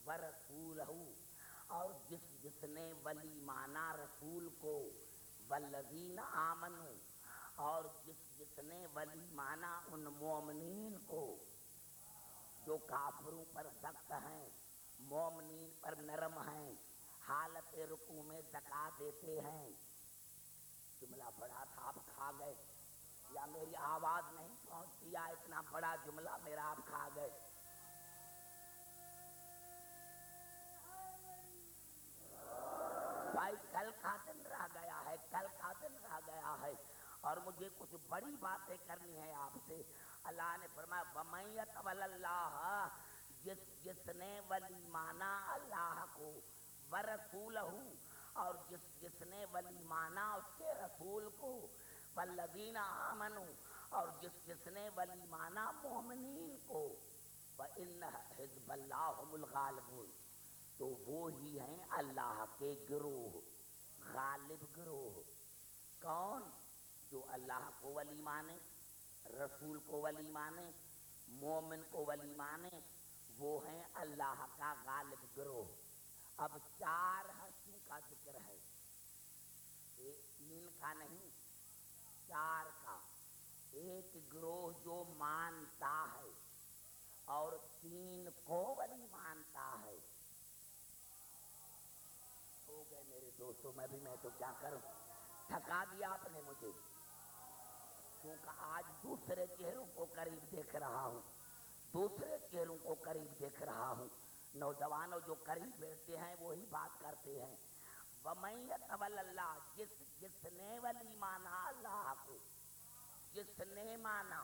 ورسولہ اور جس نے ولی مانا رسول کو، والذین آمنوا، اور جس نے ولی مانا ان مومنین کو جو کافروں پر سخت ہیں، مومنین پر نرم ہیں، حالت رکوع میں زکوٰۃ دیتے ہیں۔ جملہ بڑا تھا، آپ کھا گئے، یا میری آواز نہیں پہنچتی، یا اتنا بڑا جملہ میرا آپ کھا گئے؟ بھائی کل کا دن رہ گیا ہے، کل کا دن رہ گیا ہے، اور مجھے کچھ بڑی باتیں کرنی ہے آپ سے۔ اللہ نے فرمایا وَمَن يَتَوَلَّ اللَّهَ، جس نے ولی مانا اللہ کو، وَرَسُولَهُ، اور جس نے ولی مانا اس کے رسول کو، وَالَّذِينَ آمَنُوا، اور جس نے ولی مانا مومنین کو، وَإِنَّ حِزْبَ اللَّهِ هُمُ الْغَالِبُونَ، تو وہ ہی ہیں اللہ کے گروہ، غالب گروہ۔ کون؟ جو اللہ کو ولی مانے، رسول کو ولی مانے، مومن کو ولی مانے، وہ ہیں اللہ کا غالب گروہ۔ اب چار ہستیوں کا ذکر ہے، تین کا نہیں، چار کا۔ ایک گروہ جو مانتا ہے اور تین کو ولی مانتا ہے۔ ہو گئے میرے دوستوں، میں تو کیا کروں، تھکا دیا آپ نے مجھے، کیونکہ آج دوسرے چہروں کو قریب دیکھ رہا ہوں، دوسرے چہروں کو قریب دیکھ رہا ہوں۔ نوجوانوں جو قریب بیٹھتے ہیں وہی بات کرتے ہیں۔ وَمَن يَتَوَلَّ اللَّهَ، جس نے ولی مانا اللہ کو، جس نے مانا،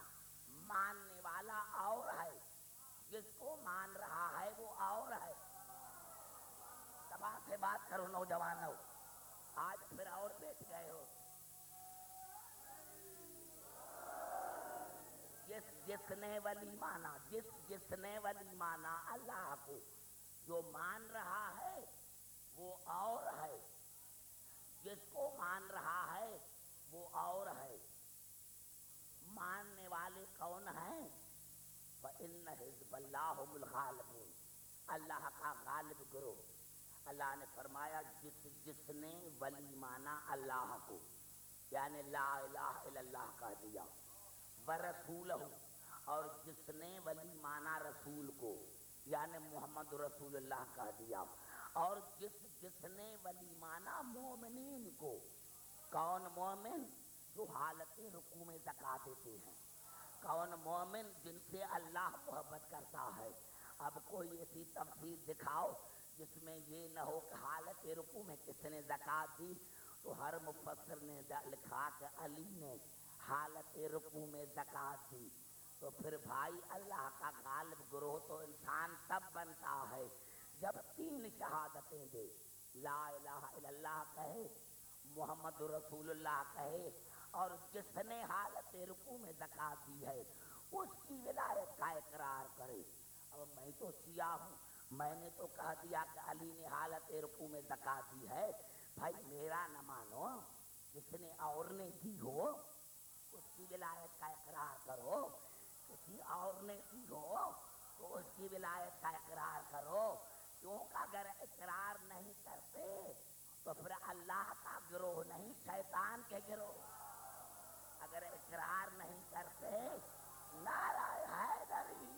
ماننے والا اور ہے، جس کو مان رہا ہے وہ اور ہے۔ دبا سے بات کرو نوجوانوں، آج پھر اور بیٹھ گئے ہو۔ جس نے ولی مانا، جس نے ولی مانا اللہ کو، جو مان رہا ہے وہ اور ہے، جس کو مان رہا ہے وہ اور ہے۔ ماننے والے کون ہیں؟ وَإِنَّ حِزْبَ اللَّهِ هُمُ الْغَالِبُونَ، اللہ کا غالب گروہ۔ اللہ نے فرمایا جس نے ولی مانا اللہ کو، یعنی لا الہ الا اللہ کہہ دیا، وَرَسُولَهُ، اور جس نے ولی مانا رسول کو، یعنی محمد رسول اللہ کہہ دیا، اور جس نے ولی مانا مومنین کو۔ کون مومن؟ جو حالت رکوع میں زکوٰۃ دیتے ہیں۔ کون مومن؟ جن سے اللہ محبت کرتا ہے۔ اب کوئی ایسی تفسیر دکھاؤ جس میں یہ نہ ہو کہ حالت رکوع میں کس نے زکوٰۃ دی، تو ہر مفسر نے لکھا کہ علی نے حالت رکوع میں زکوٰۃ دی۔ تو پھر بھائی اللہ کا غالب گروہ تو انسان تب بنتا ہے جب تین شہادتیں دے، لا الہ الا اللہ کہے، محمد رسول اللہ کہے، اور جس نے حالت رکوع میں زکوٰۃ دی ہے اس کی ولایت کا اقرار کرے۔ اب میں تو شیعہ ہوں، میں نے تو کہہ دیا کہ علی نے حالت رکوع میں زکوٰۃ دی ہے، بھائی میرا نہ مانو، جس نے اور نے دی ہو اس کی ولایت کا اقرار کرو، کسی اور نے دی ہو تو اس کی ولایت کا اقرار کرو، کیونکہ اگر اقرار نہیں کرتے تو پھر اللہ کا گروہ نہیں، شیطان کے گروہ۔ اگر اقرار نہیں کرتے، نعرہ حیدری،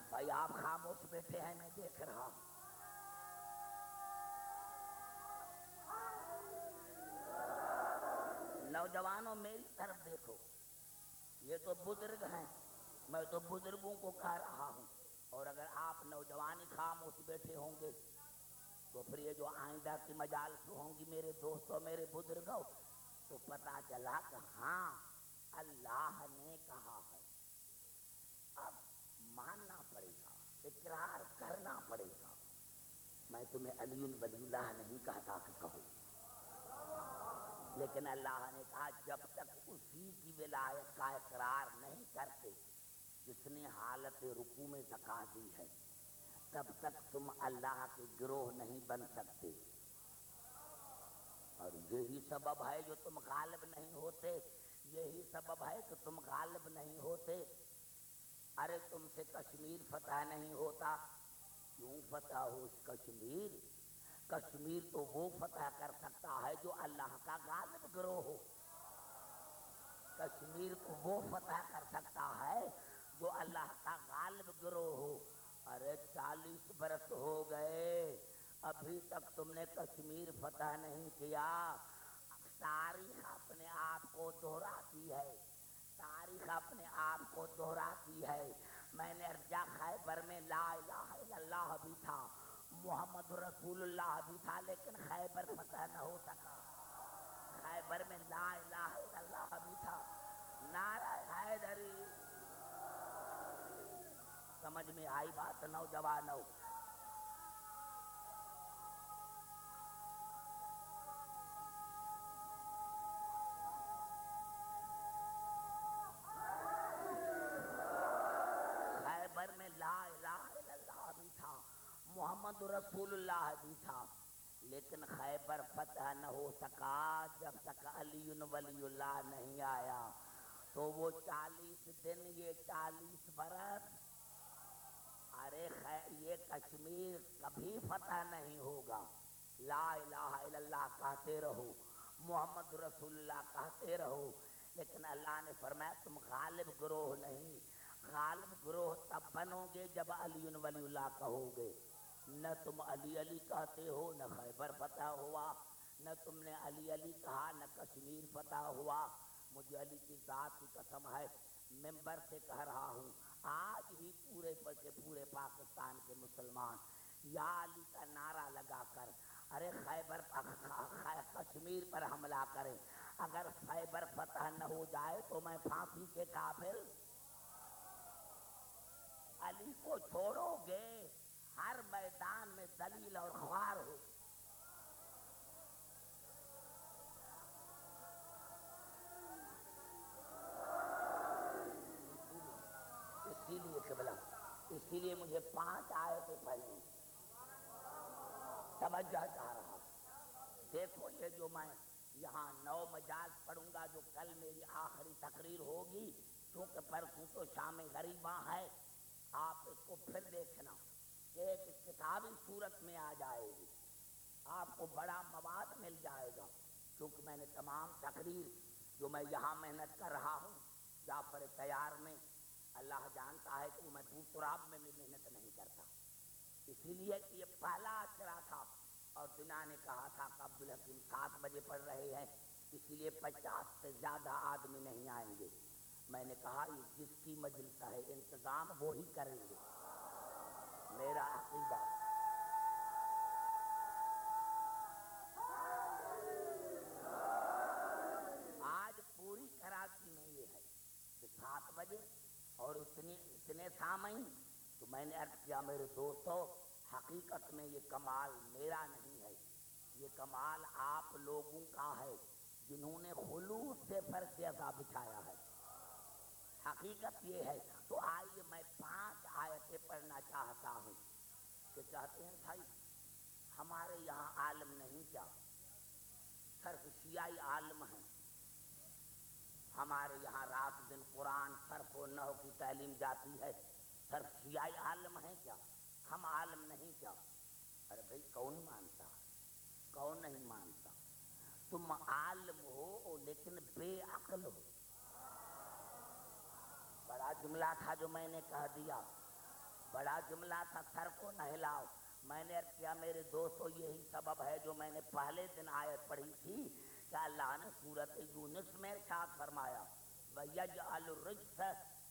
بھائی آپ خاموش بیٹھے ہیں، میں دیکھ رہا ہوں۔ نوجوانوں میری طرف دیکھو، یہ تو بزرگ ہیں، میں تو بزرگوں کو کہہ رہا ہوں، اور اگر آپ نوجوانی خاموش بیٹھے ہوں گے تو پھر یہ جو آئندہ کی مجالس ہوں گی میرے دوستوں، میرے بزرگوں، تو پتہ چلا کہ ہاں اللہ نے کہا ہے۔ اب ماننا پڑے گا، اقرار کرنا پڑے گا۔ میں تمہیں علی ولی اللہ نہیں کہتا کہ کہو، لیکن اللہ نے کہا جب تک اسی کی ولایت کا اقرار نہیں کرتے جس نے حالت رکوع میں زکوٰۃ دی ہے، تب تک تم اللہ کے گروہ نہیں بن سکتے۔ اور یہی سبب ہے جو تم غالب نہیں ہوتے، یہی سبب ہے کہ تم غالب نہیں ہوتے۔ ارے تم سے کشمیر فتح نہیں ہوتا، کیوں فتح ہو کشمیر؟ کشمیر تو وہ فتح کر سکتا ہے جو اللہ کا غالب گروہ ہو، کشمیر کو وہ فتح کر سکتا ہے جو اللہ کا غالب گروہ ہو۔ ارے 40 برس ہو گئے، ابھی تک تم نے کشمیر فتح نہیں کیا۔ تاریخ اپنے آپ کو دہراتی ہے، تاریخ اپنے آپ کو دہراتی ہے۔ میں نے ارجا خیبر میں لا الہ الا اللہ بھی تھا، محمد رسول اللہ بھی تھا، لیکن خیبر فتح نہ ہو سکا۔ خیبر میں لا الہ الا اللہ بھی تھا، نعرہ حیدری۔ سمجھ میں آئی بات نوجوانوں؟ خیبر میں لا الہ الا اللہ بھی تھا، محمد رسول اللہ بھی تھا، لیکن خیبر فتح نہ ہو سکا جب تک علی ولی اللہ نہیں آیا۔ تو وہ 40 دن، یہ 40 برس، ارے یہ کشمیر کبھی فتح نہیں ہوگا۔ لا الہ الا اللہ کہتے رہو، محمد رسول اللہ کہتے رہو، لیکن اللہ نے فرمایا تم غالب گروہ نہیں، غالب گروہ تب بنو گے جب علی ولی اللہ کہو گے۔ نہ تم علی علی کہتے ہو، نہ خیبر فتح ہوا، نہ تم نے علی علی کہا، نہ کشمیر فتح ہوا۔ مجھے علی کی ذات کی قسم ہے، ممبر سے کہہ رہا ہوں، آج بھی پورے پاکستان کے مسلمان یا علی کا نعرہ لگا کر ارے خیبر کشمیر پر حملہ کریں، اگر خیبر فتح نہ ہو جائے تو میں پھانسی کے قابل۔ علی کو چھوڑو گے ہر میدان میں ذلیل اور خوار ہو۔ اسی لیے قبلہ، اسی لیے مجھے 5 آیتیں پڑھنی، توجہ چاہ رہا۔ دیکھو یہ جو میں یہاں 9 مجاز پڑھوں گا، جو کل میری آخری تقریر ہوگی، کیونکہ پرسوں تو شام غریباں ہے، آپ اس کو پھر دیکھنا، ایک کتابی صورت میں آ جائے گی، آپ کو بڑا مواد مل جائے گا، کیونکہ میں نے تمام تقریر جو میں یہاں محنت کر رہا ہوں جعفر تیار میں، اللہ جانتا ہے کہ میں دوسراب میں بھی محنت نہیں کرتا، اسی لیے کہ یہ پہلا اشرا تھا اور دنیا نے کہا تھا کہ عبدالحکیم 7 بجے پڑھ رہے ہیں، اسی لیے 50 سے زیادہ آدمی نہیں آئیں گے۔ میں نے کہا یہ جس کی مجلس ہے انتظام وہی کریں گے، میرا عقیدہ۔ آج پوری کراچی میں یہ ہے کہ 7 بجے اور اتنے سامعین، تو میں نے عرض کیا میرے دوستو، حقیقت میں یہ کمال میرا نہیں ہے، یہ کمال آپ لوگوں کا ہے جنہوں نے خلوص سے فرش عذاب بچھایا ہے، حقیقت یہ ہے۔ تو آئیے میں 5 آیتیں پڑھنا چاہتا ہوں کہ چاہتے ہیں بھائی ہمارے یہاں عالم نہیں کیا، صرف شیعی عالم ہیں، ہمارے یہاں رات دن قرآن صرف و نحو کی تعلیم جاتی ہے، صرف شیعی عالم ہیں کیا، ہم عالم نہیں کیا؟ ارے بھائی کون مانتا، کون نہیں مانتا؟ تم عالم ہو لیکن بے عقل ہو۔ بڑا جملہ تھا جو میں نے کہہ دیا، بڑا جملہ تھا، سر کو نہ ہلاؤ۔ میں نے عرض کیا میرے دوستو یہی سبب ہے جو میں نے پہلے دن آیت پڑھی تھی کہ اللہ نے سورۃ یونس میں ارشاد فرمایا وَيَجْعَلُ الرِّجْسَ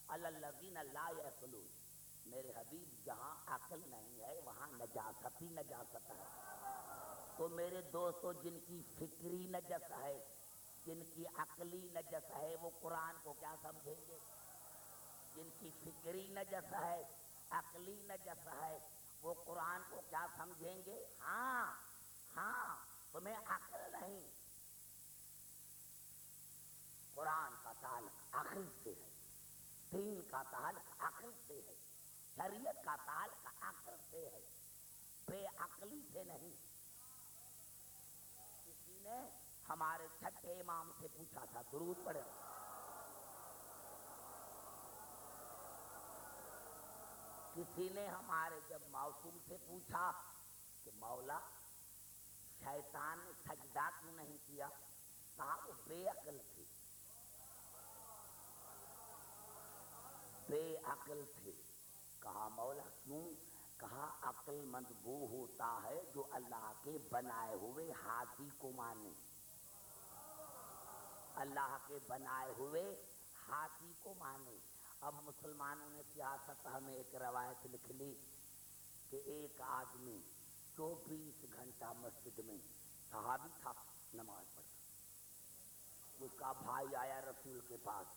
عَلَى الَّذِينَ لَا يَعْقِلُونَ۔ میرے حبیب جہاں عقل نہیں ہے وہاں نجاست ہی نجاست ہے۔ تو میرے دوستو جن کی فکری نجس ہے، جن کی عقلی نجس ہے، وہ قرآن کو کیا سمجھیں گے؟ جن کی فکری نجس ہے، عقلی نجس ہے، وہ قرآن کو کیا سمجھیں گے؟ ہاں تمہیں عقل نہیں، قرآن کا تعلق عقل سے ہے، دین کا تعلق عقل سے ہے، شریعت کا تعلق عقل سے ہے، بے عقلی سے نہیں۔ کسی نے کے امام سے پوچھا تھا، درود پڑھے۔ کسی نے ہمارے جب معصوم سے پوچھا کہ مولا شیطان نے سجدہ کیوں نہیں کیا، کہا وہ بے عقل تھے، بے عقل تھے۔ کہا مولا کیوں؟ کہا عقل مند وہ ہوتا ہے جو اللہ کے بنائے ہوئے ہاتھی کو مانے، اللہ کے بنائے ہوئے ہاتھی کو مانے۔ اب مسلمانوں نے سیاست ہمیں ایک روایت لکھ لی کہ ایک آدمی 24 گھنٹہ مسجد میں، صحابی تھا، نماز پڑھتا۔ اس کا بھائی آیا رسول کے پاس،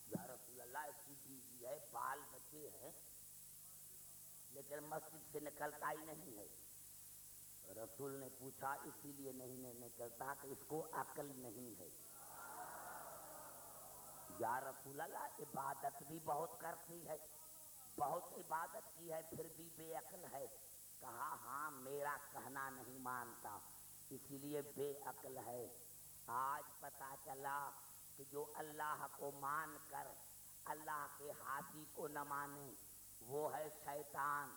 یا رسول اللہ اس کی بیوی ہے، بال بچے ہیں، لیکن مسجد سے نکلتا ہی نہیں ہے۔ رسول نے پوچھا اسی لیے نہیں نکلتا کہ اس کو عقل نہیں ہے۔ یا رسول اللہ عبادت بھی بہت کرتی ہے، بہت عبادت کی ہے، پھر بھی بے عقل ہے۔ کہا ہاں میرا کہنا نہیں مانتا اسی لیے بے عقل ہے۔ آج پتا چلا کہ جو اللہ کو مان کر اللہ کے ہاتھی کو نہ مانے وہ ہے شیطان،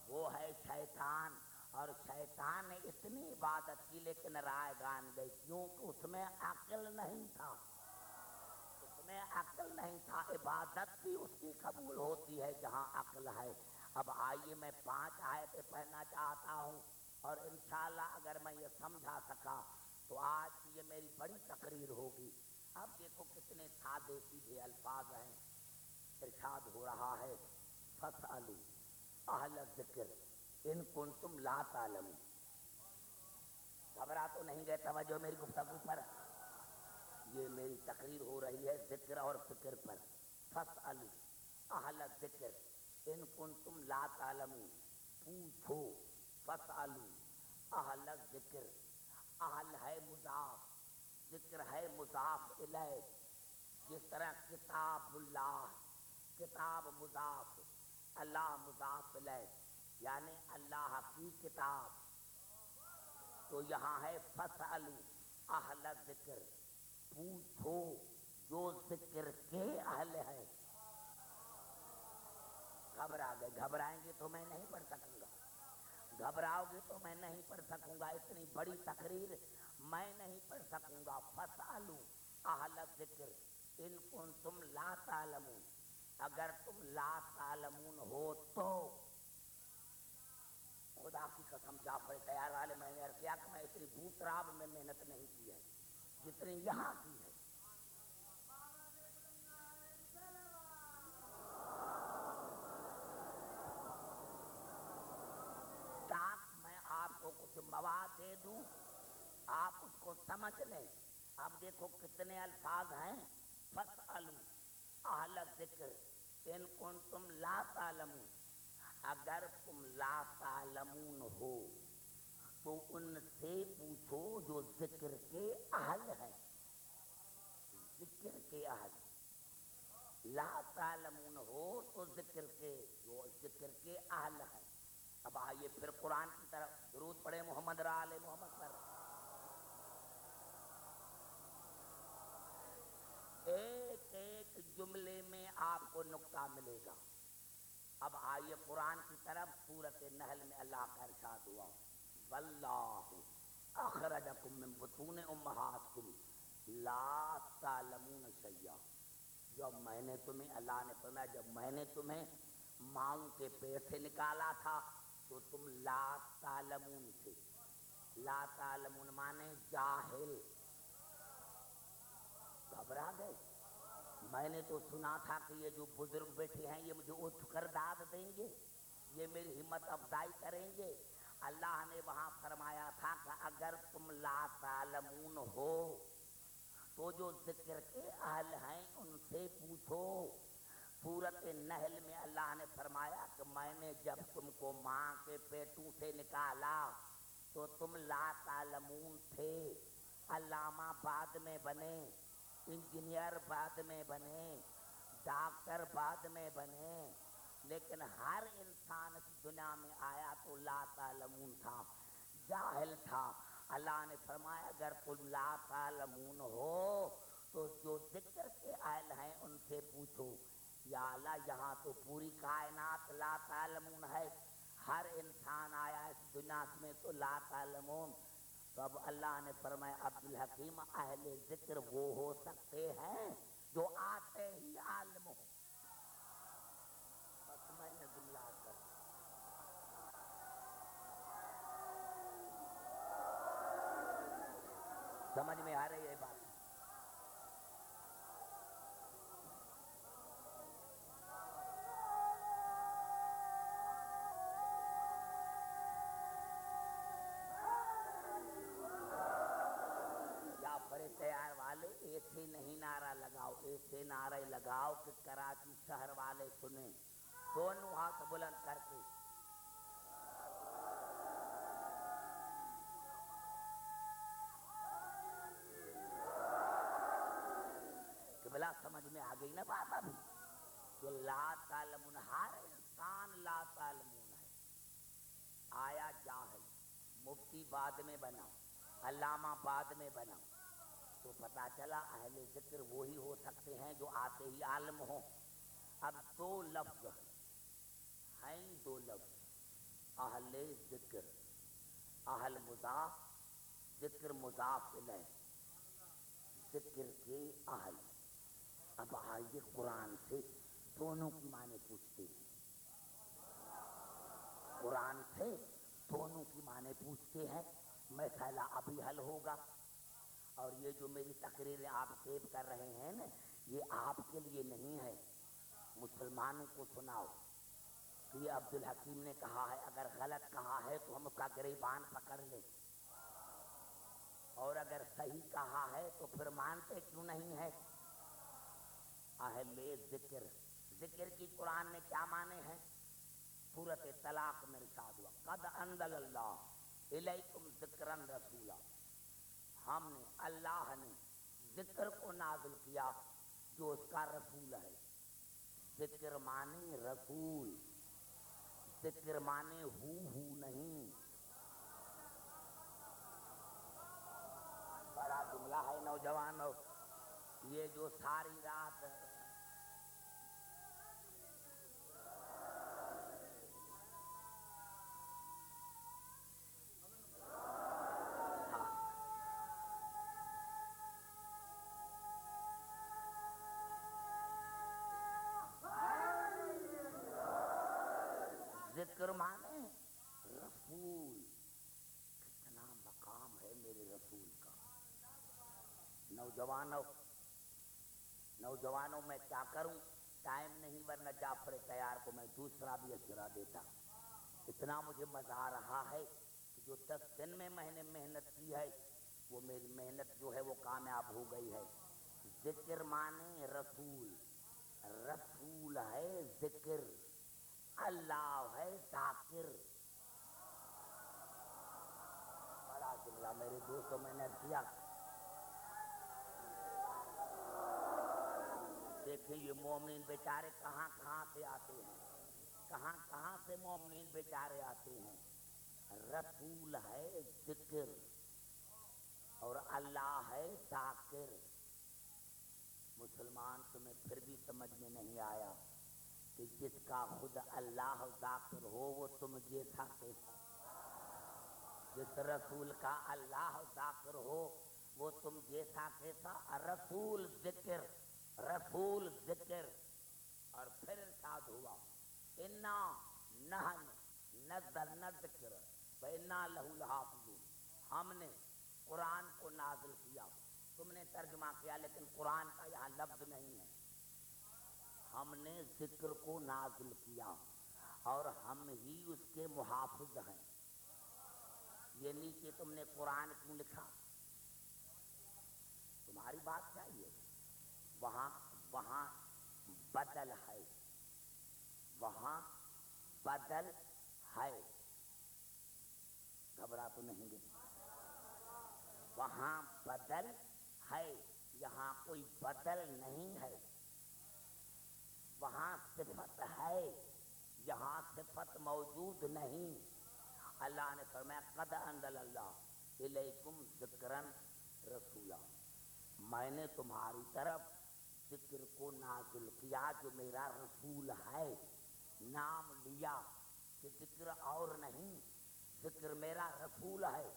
وہ ہے شیطان۔ اور شیطان نے اتنی عبادت کی لیکن رائے گان گئی، کیونکہ اس میں عقل نہیں تھا، اس میں عقل نہیں تھا۔ عبادت بھی اس کی قبول ہوتی ہے جہاں عقل ہے۔ اب آئیے میں 5 آیتیں پڑھنا چاہتا ہوں، اور انشاءاللہ اگر میں یہ سمجھا سکا تو آج کی یہ میری بڑی تقریر ہوگی۔ اب دیکھو کتنے سادے سیدھے الفاظ ہیں۔ ارشاد ہو رہا ہے فَاسْأَلُوا اہل الذکر ان کنتم لا تعلمون۔ گھبرا تو نہیں گئے؟ توجہ میری گفتگو پر، یہ میری تقریر ہو رہی ہے ذکر اور فکر پر۔ فَاسْأَلُوا اہل الذکر ان کنتم لا تعلمون، پوچھو، فَاسْأَلُوا اہل الذکر، اہل ہے مضاف، ذکر ہے مضاف الیہ، جس طرح کتاب اللہ، کتاب مضاف، اللہ مضاف الیہ، یعنی اللہ کی کتاب۔ تو یہاں ہے فَاسْأَلُوا اہل الذکر، پوچھو جو ذکر کے اہل ہے۔ گھبرا گئے؟ گھبرائیں گے تو میں نہیں پڑھ سکوں گا، گھبراؤ گے تو میں نہیں پڑھ سکوں گا، اتنی بڑی تقریر میں نہیں پڑھ سکوں گا۔ فَاسْأَلُوا اہل الذکر ان کنتم لا تعلمون، اگر تم لا تعلمون ہو تو۔ خدا کی قسم جعفر تیار والے میں نے عرض کیا کہ میں اتنی بھوتراب میں محنت نہیں کی ہے جتنی یہاں کی ہے۔ تاکہ میں آپ کو کچھ مواد دے دوں، آپ اس کو سمجھ لیں۔ اب دیکھو کتنے الفاظ ہیں، فَاسْأَلُوا اہل الذکر ان کنتم لا تعلمون، اگر تم لا تعلمون ہو تو ان سے پوچھو جو ذکر کے اہل ہیں، ذکر کے اہل۔ لا تعلمون ہو تو ذکر کے، جو ذکر کے اہل ہیں۔ اب آئیے پھر قرآن کی طرف، درود پڑھیں محمد را آل محمد پر۔ ایک ایک جملے میں آپ کو نقطہ ملے گا۔ اب آئیے قرآن کی طرف، سورۃ النحل میں اللہ کا ارشاد ہوا واللہ اخرجکم من بطون امہاتکم لا تعلمون شیئا۔ جب میں نے تمہیں، اللہ نے فرمایا جب میں نے تمہیں ماؤں کے پیٹ سے نکالا تھا تو تم لا تعلمون تھے۔ لا تعلمون مانے جاہل۔ گھبرا گئے؟ میں نے تو سنا تھا کہ یہ جو بزرگ بیٹھے ہیں یہ مجھے اٹھ کر داد دیں گے، یہ میری ہمت افزائی کریں گے۔ اللہ نے وہاں فرمایا تھا کہ اگر تم لا تعلمون ہو تو جو ذکر کے اہل ہیں ان سے پوچھو۔ سورۃ النحل میں اللہ نے فرمایا کہ میں نے جب تم کو ماں کے پیٹوں سے نکالا تو تم لا تعلمون تھے۔ علامہ بعد میں بنے، انجینئر بعد میں بنے، ڈاکٹر بعد میں بنے، لیکن ہر انسان اس دنیا میں آیا تو لا تعلمون تھا، جاہل تھا۔ اللہ نے فرمایا اگر تم لا تعلمون ہو تو جو ذکر کے اہل ہیں ان سے پوچھو. یا اللہ یہاں تو پوری کائنات لا تعلمون ہے، ہر انسان آیا اس دنیا میں تو لا تعلمون. تو اب اللہ نے فرمایا عبدالحکیم اہل ذکر وہ ہو سکتے ہیں جو آتے ہی عالم ہو. بس میں نے جملہ کر سمجھ میں آ رہی ہے بات؟ تیار والے ایسے نہیں نعرہ لگاؤ، ایسے نعرے لگاؤ کہ کراچی شہر والے سنیں. دونوں ہاتھ بلند کر کے کہ بلا سمجھ میں آ گئی نا بات ابھی کہ لا تعلمون ہر انسان لا تعلمون ہے. آیا جاہل، مفتی بعد میں بنا، علامہ بعد میں بنا، تو پتہ چلا اہل ذکر وہی ہو سکتے ہیں جو آتے ہی عالم ہوں. اب دو لفظ ہیں، دو لفظ اہل ذکر، اہل مضاف، ذکر مضاف الیہ، ذکر کے اہل. اب آئیے قرآن سے دونوں کی معنی پوچھتے ہیں، قرآن سے دونوں کی معنی پوچھتے ہیں. مسئلہ ابھی حل ہوگا. اور یہ جو میری تقریریں آپ سیو کر رہے ہیں نا، یہ آپ کے لیے نہیں ہے، مسلمانوں کو سناؤ کہ یہ عبدالحکیم نے کہا ہے، اگر غلط کہا ہے تو ہم اس کا گریبان پکڑ لیں، اور اگر صحیح کہا ہے تو پھر مانتے کیوں نہیں ہے. اہل ذکر، ذکر کی قرآن نے کیا مانے ہیں؟ سورۃ طلاق میں ارشاد ہوا قد انزل اللہ الیکم ذکرا رسولا. ہم نے، اللہ نے ذکر کو نازل کیا جو اس کا رسول ہے. ذکر مانے رسول، ذکر مانے ہو نہیں. بڑا جملہ ہے نوجوانوں، یہ جو ساری رات ذکر مانے رسول. کتنا مقام ہے میرے رسول کا. نوجوانوں میں کیا کروں، ٹائم نہیں، ورنہ جعفر تیار کو میں دوسرا بھی اشرا دیتا. اتنا مجھے مزہ آ رہا ہے کہ جو 10 دن میں میں نے محنت کی ہے وہ میری محنت جو ہے وہ کامیاب ہو گئی ہے. ذکر مانے رسول، رسول ہے ذکر، اللہ ہے ذاکر. بڑا جملہ میرے دوستوں میں نے کیا. دیکھیں یہ مومنین بیچارے کہاں کہاں سے آتے ہیں، کہاں کہاں سے مومنین بیچارے آتے ہیں. رسول ہے ذکر اور اللہ ہے ذاکر. مسلمان تمہیں پھر بھی سمجھ میں نہیں آیا کہ جس کا خود اللہ ذاکر ہو وہ تم جیسا کیسا، جس رسول کا اللہ ذاکر ہو وہ تم جیسا کیسا. رسول ذکر، رسول ذکر. اور پھر ارشاد ہوا انا نحن نزلنا الذکر وانا لہ لحافظون. ہم نے قرآن کو نازل کیا، تم نے ترجمہ کیا لیکن قرآن کا یہاں لفظ نہیں ہے. ہم نے ذکر کو نازل کیا اور ہم ہی اس کے محافظ ہیں. یہ نیچے تم نے قرآن کیوں لکھا؟ تمہاری بات چاہیے. وہاں بدل ہے، وہاں بدل ہے. گھبرا تو نہیں گے؟ وہاں بدل ہے، یہاں کوئی بدل نہیں ہے. وہاں صفت ہے، یہاں صفت موجود نہیں. اللہ نے فرمایا قد انزل اللہ الیکم ذکرن رسولا، میں نے تمہاری طرف ذکر کو نازل کیا جو میرا رسول ہے، نام لیا کہ ذکر اور نہیں، ذکر میرا رسول ہے۔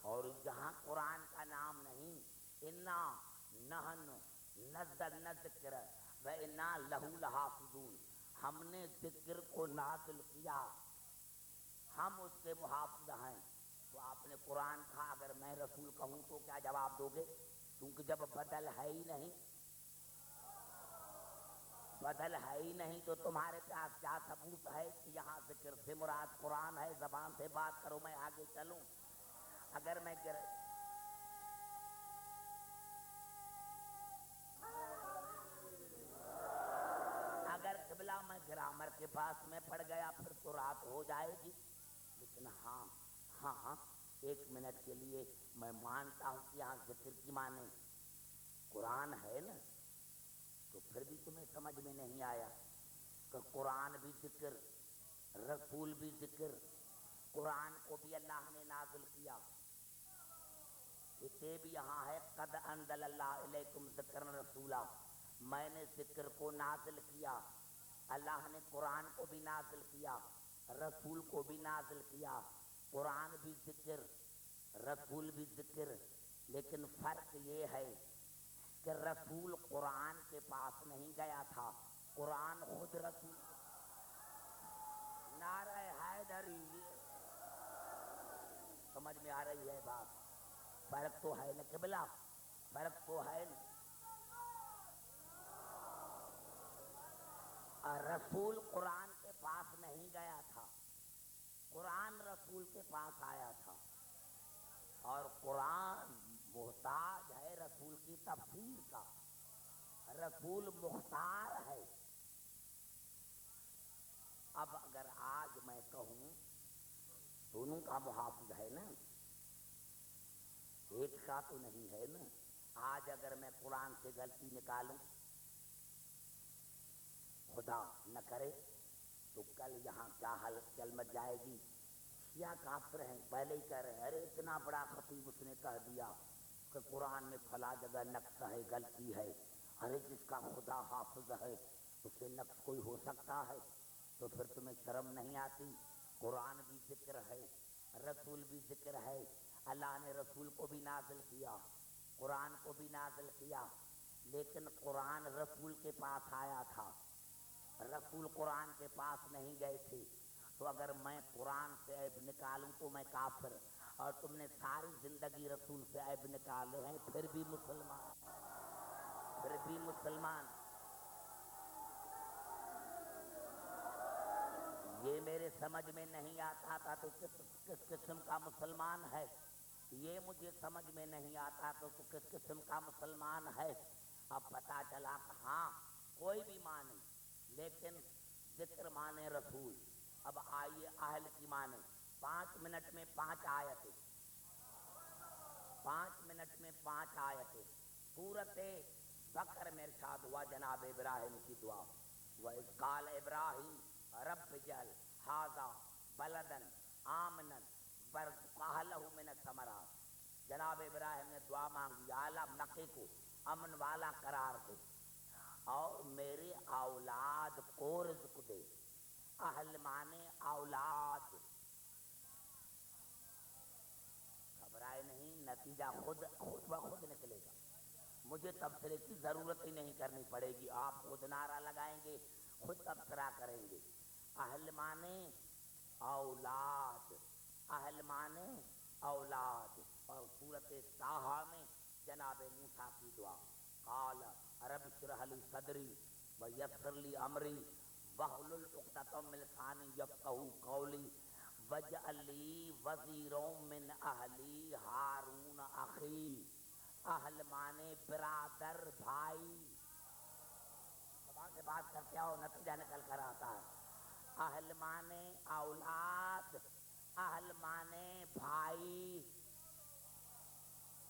اور جہاں قرآن کا نام نہیں، انا نحن نزلنا الذکر وانا لہ لحافظون، ہم نے ذکر کو نازل کیا، ہم اس کے محافظ ہیں۔ تو آپ نے قرآن کہا اگر میں رسول کہوں تو کیا جواب دو گے؟ کیونکہ جب بدل ہے ہی نہیں، بدل ہے ہی نہیں تو تمہارے پاس کیا ثبوت ہے کہ یہاں ذکر سے مراد قرآن ہے؟ زبان سے بات کرو، میں آگے چلوں۔ اگر میں اگر قبلہ میں گرامر کے پاس میں پڑ گیا پھر تو رات ہو جائے گی، لیکن ہاں 1 منٹ کے لیے میں مانتا ہوں کہ یہاں ذکر کی معنی قرآن ہے نا، تو پھر بھی تمہیں سمجھ میں نہیں آیا کہ قرآن بھی ذکر، رسول بھی ذکر، قرآن کو بھی اللہ نے نازل کیا۔ یہ بھی یہاں ہے قد انزل اللہ الیکم ذکرا رسولا، میں نے ذکر کو نازل کیا، اللہ نے قرآن کو بھی نازل کیا، رسول کو بھی نازل کیا۔ قرآن بھی ذکر، رسول بھی ذکر، لیکن فرق یہ ہے کہ رسول قرآن کے پاس نہیں گیا تھا، قرآن خود رسول۔ نعرہ حیدری، سمجھ میں آ رہی ہے بات؟ فرق تو ہے نا قبلہ، فرق تو ہے نا۔ رسول قرآن کے پاس نہیں گیا تھا، قرآن رسول کے پاس آیا تھا، اور قرآن محتاج ہے رسول کی تفسیر کا، رسول مختار ہے۔ اب اگر آج میں کہوں دونوں کا محافظ ہے نا، ایک کا تو نہیں ہے نا، آج اگر میں قرآن سے غلطی نکالوں خدا نہ کرے تو کل یہاں کیا حل چل مچ جائے گی؟ شیعہ کافر ہیں، پہلے ہی کہہ رہے ہیں ارے اتنا بڑا خطیب اس نے کہہ دیا کہ قرآن میں فلاں جگہ نقص ہے، غلطی ہے، ارے جس کا خدا حافظ ہے اس سے نقص کوئی ہو سکتا ہے؟ تو پھر تمہیں شرم نہیں آتی؟ قرآن بھی ذکر ہے، رسول بھی ذکر ہے، اللہ نے رسول کو بھی نازل کیا، قرآن کو بھی نازل کیا، لیکن قرآن رسول کے پاس آیا تھا، رسول قرآن کے پاس نہیں گئے تھے۔ تو اگر میں قرآن سے عیب نکالوں تو میں کافر، اور تم نے ساری زندگی رسول سے عیب نکالے ہیں پھر بھی مسلمان، پھر بھی مسلمان۔ یہ میرے سمجھ میں نہیں آتا تھا تو کس قسم کا مسلمان ہے، یہ مجھے سمجھ میں نہیں آتا تو کس قسم کا مسلمان ہے۔ اب پتہ چلا کہ ہاں کوئی بھی مانے لیکن ذکر مانے رسول۔ اب آئیے اہل کی مانے، 5 منٹ میں 5 آیتیں، 5 منٹ میں 5 آیتیں۔ سورۃ بقرہ میں ارشاد ہوا جناب ابراہیم کی دعا، وَإِذْ قَالَ إِبْرَاهِيمُ رَبِّ اجْعَلْ هَٰذَا بَلَدًا آمِنًا وَارْزُقْ أَهْلَهُ مِنَ الثَّمَرَاتِ، جناب ابراہیم نے دعا مانگی یا اللہ مکے کو امن والا قرار دے اور میرے اولاد کو رزق دے۔ اہل مانے اولاد، گھبرائے نہیں، نتیجہ خود بخود نکلے گا، مجھے تبصرے کی ضرورت ہی نہیں کرنی پڑے گی، آپ خود نعرہ لگائیں گے، خود تبصرہ کریں گے۔ اہل مانے اولاد، اہل مانے اولاد۔ اور سورۃ طٰہٰ میں جناب موسیٰ کی دعا، قال رب اشرح لی صدری ویسر لی امری واحلل عقدۃ من لسانی یفقہوا قولی واجعل لی وزیرا من اہلی ہارون اخی۔ اہل مانے برادر، بھائی، زبان سے بات کرتے ہو نتیجہ نکل کر آتا ہے۔ اہل مانے اولاد، اہل مانے بھائی،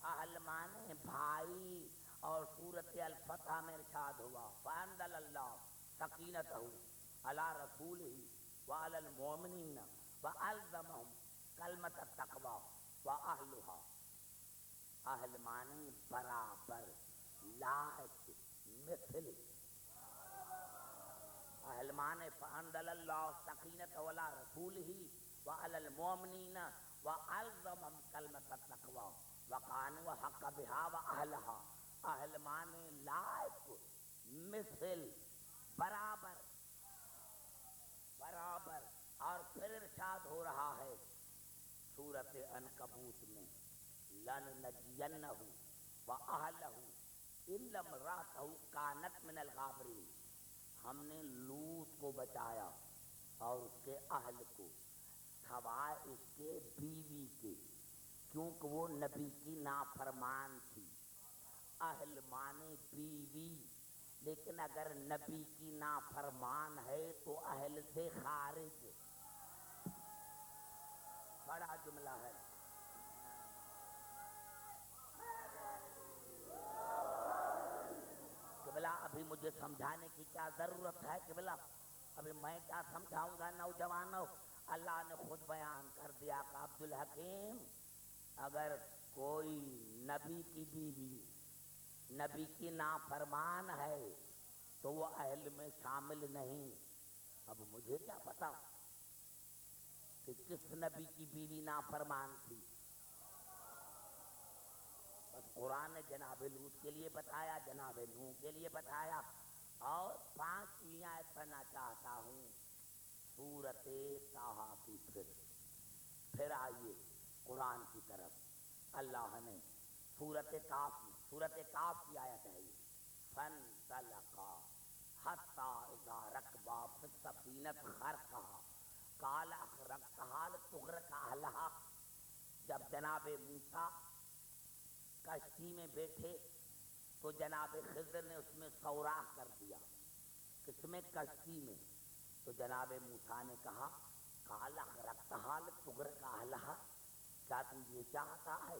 اہل مانے بھائی۔ اور سورۃ الفتح میں ارشاد ہوا فانزل اللہ سکینتہ علی رسولہ وعلی المؤمنین والزمہم کلمۃ التقوی اہلھا، اہل معنی برابر، لائق، مثل، اہل معنی فانزل اللہ سکینۃ علی رسولہ وعلی المؤمنین وألزمهم کلمۃ التقوی وکانوا حق بها واہلھا، اہل معنی لائق، مثل، برابر، برابر۔ اور پھر ارشاد ہو رہا ہے سورۃ عنکبوت میں لننجینہ واہلہ الا امرأتہ کانت من الغابرین، ہم نے لوط کو بچایا اور اس کے اہل کو سوائے اس کے بیوی کے، کیونکہ وہ نبی کی نافرمان تھی۔ اہل مانے بیوی، لیکن اگر نبی کی نافرمان ہے تو اہل سے خارج، بڑا جملہ ہے۔ قبلہ ابھی مجھے سمجھانے کی کیا ضرورت ہے؟ قبلہ ابھی میں کیا سمجھاؤں گا نوجوانوں؟ اللہ نے خود بیان کر دیا کہ عبدالحکیم اگر کوئی نبی کی بیوی نبی کی نافرمان ہے تو وہ اہل میں شامل نہیں۔ اب مجھے کیا پتا کہ کس نبی کی بیوی نافرمان تھی؟ بس قرآن نے جناب لوط کے لیے بتایا، جناب نوح کے لیے بتایا۔ اور 5ویں آیت پڑھنا چاہتا ہوں سورۃ طٰہٰ کی۔ پھر آئیے قرآن کی طرف۔ اللہ نے سورۃ کاف کی آیت ہے یہ، فانطلقا حتی اذا رکبا فی السفینۃ غرقها قال اغرقتها لتغرق اہلھا، جب جناب موسیٰ کشتی میں بیٹھے تو جناب خضر نے اس میں سوراخ کر دیا، کس میں؟ کشتی میں۔ تو جناب موسیٰ نے کہا قال اغرقتها لتغرق اہلھا، کیا تم یہ چاہتا ہے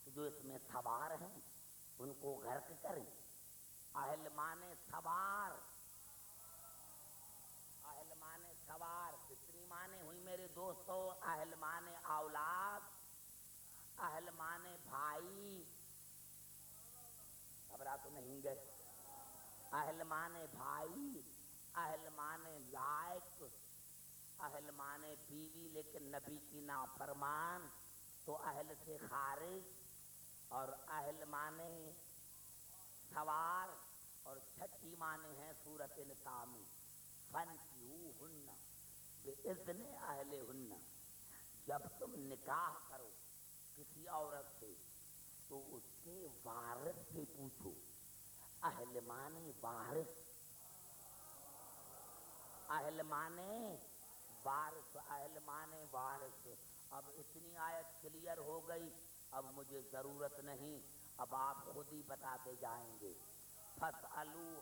کہ جو اس میں سوار ہیں ان کو غرق کریں؟ اہل مانے سوار، اہل مانے سوار کتنی مانے ہوئی میرے دوستو؟ اہل مانے اولاد، اہل مانے بھائی، گھبرا تو نہیں گئے؟ اہل مانے بھائی، اہل مانے لائق، اہل مانے بیوی لیکن نبی کی نافرمان تو اہل سے خارج، اور اہل مانے سوار، اور 6 مانے ہیں سورۃ نساء میں فانکحوہن بإذن اہلہن، جب تم نکاح کرو کسی عورت سے تو اس کے وارث سے پوچھو۔ اہل مانے وارث، اہل مانے وارث، اہل مانے وارث۔ اب اتنی آیت کلیئر ہو گئی، اب مجھے ضرورت نہیں، اب آپ خود ہی بتاتے جائیں گے۔ فاسألوا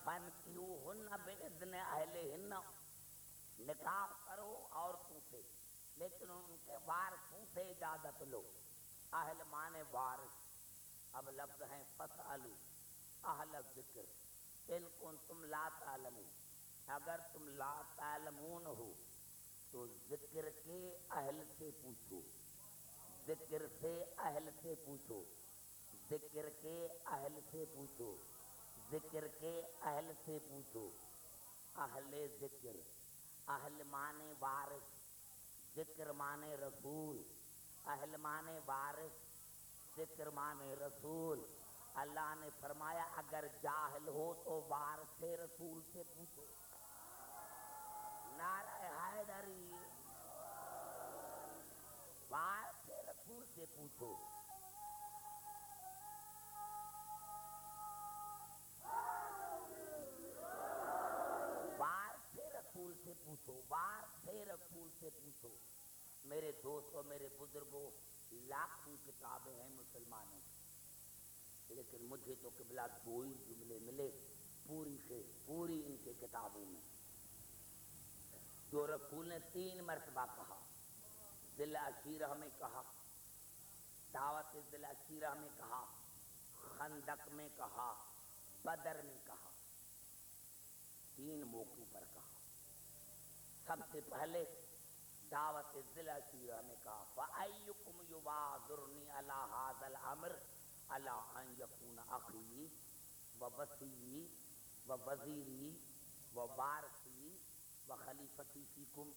فانکحوہن بإذن اہلہن، نکاح کرو عورتوں سے لیکن ان کے وارثوں سے اجازت لو۔ اہل مانے وارث۔ اب لفظ ہیں فاسألوا اہل الذکر ان کنتم لا تعلمون، اگر تم لا تعلمون ہو تو ذکر کے اہل سے پوچھو، ذکر سے اہل سے پوچھو، ذکر کے اہل سے پوچھو، ذکر کے اہل سے پوچھو۔ اہل ذکر، اہل مانے وارث، ذکر مانے رسول، اہل مانے وارث، ذکر مانے رسول۔ اللہ نے فرمایا اگر جاہل ہو تو وارث رسول سے پوچھو۔ نعرہ حیدری، وارث رسول سے پوچھو۔ وارث رسول سے پوچھو، وارث رسول سے پوچھو۔ میرے دوستوں، میرے بزرگوں، لاکھوں کتابیں ہیں مسلمانوں کی، لیکن مجھے تو قبلہ 2 ہی جملے ملے پوری سے پوری ان کے کتابوں میں، جو رسول نے 3 مرتبہ کہا۔ ذی العشیرہ میں کہا، دعوت ذی العشیرہ میں کہا، خندق میں کہا، بدر میں کہا، 3 موقعوں پر کہا۔ سب سے پہلے دعوت ضلع شیرہ میں کہا فَأَيُّكُمْ يُبَادِرُنِي عَلَى هَذَا الْأَمْرِ عَلَى أَنْ يَكُونَ أَخِي وَوَصِيِّي وَوَزِيرِي وَوَارِثِي وَخَلِيفَتِي فِيكُمْ،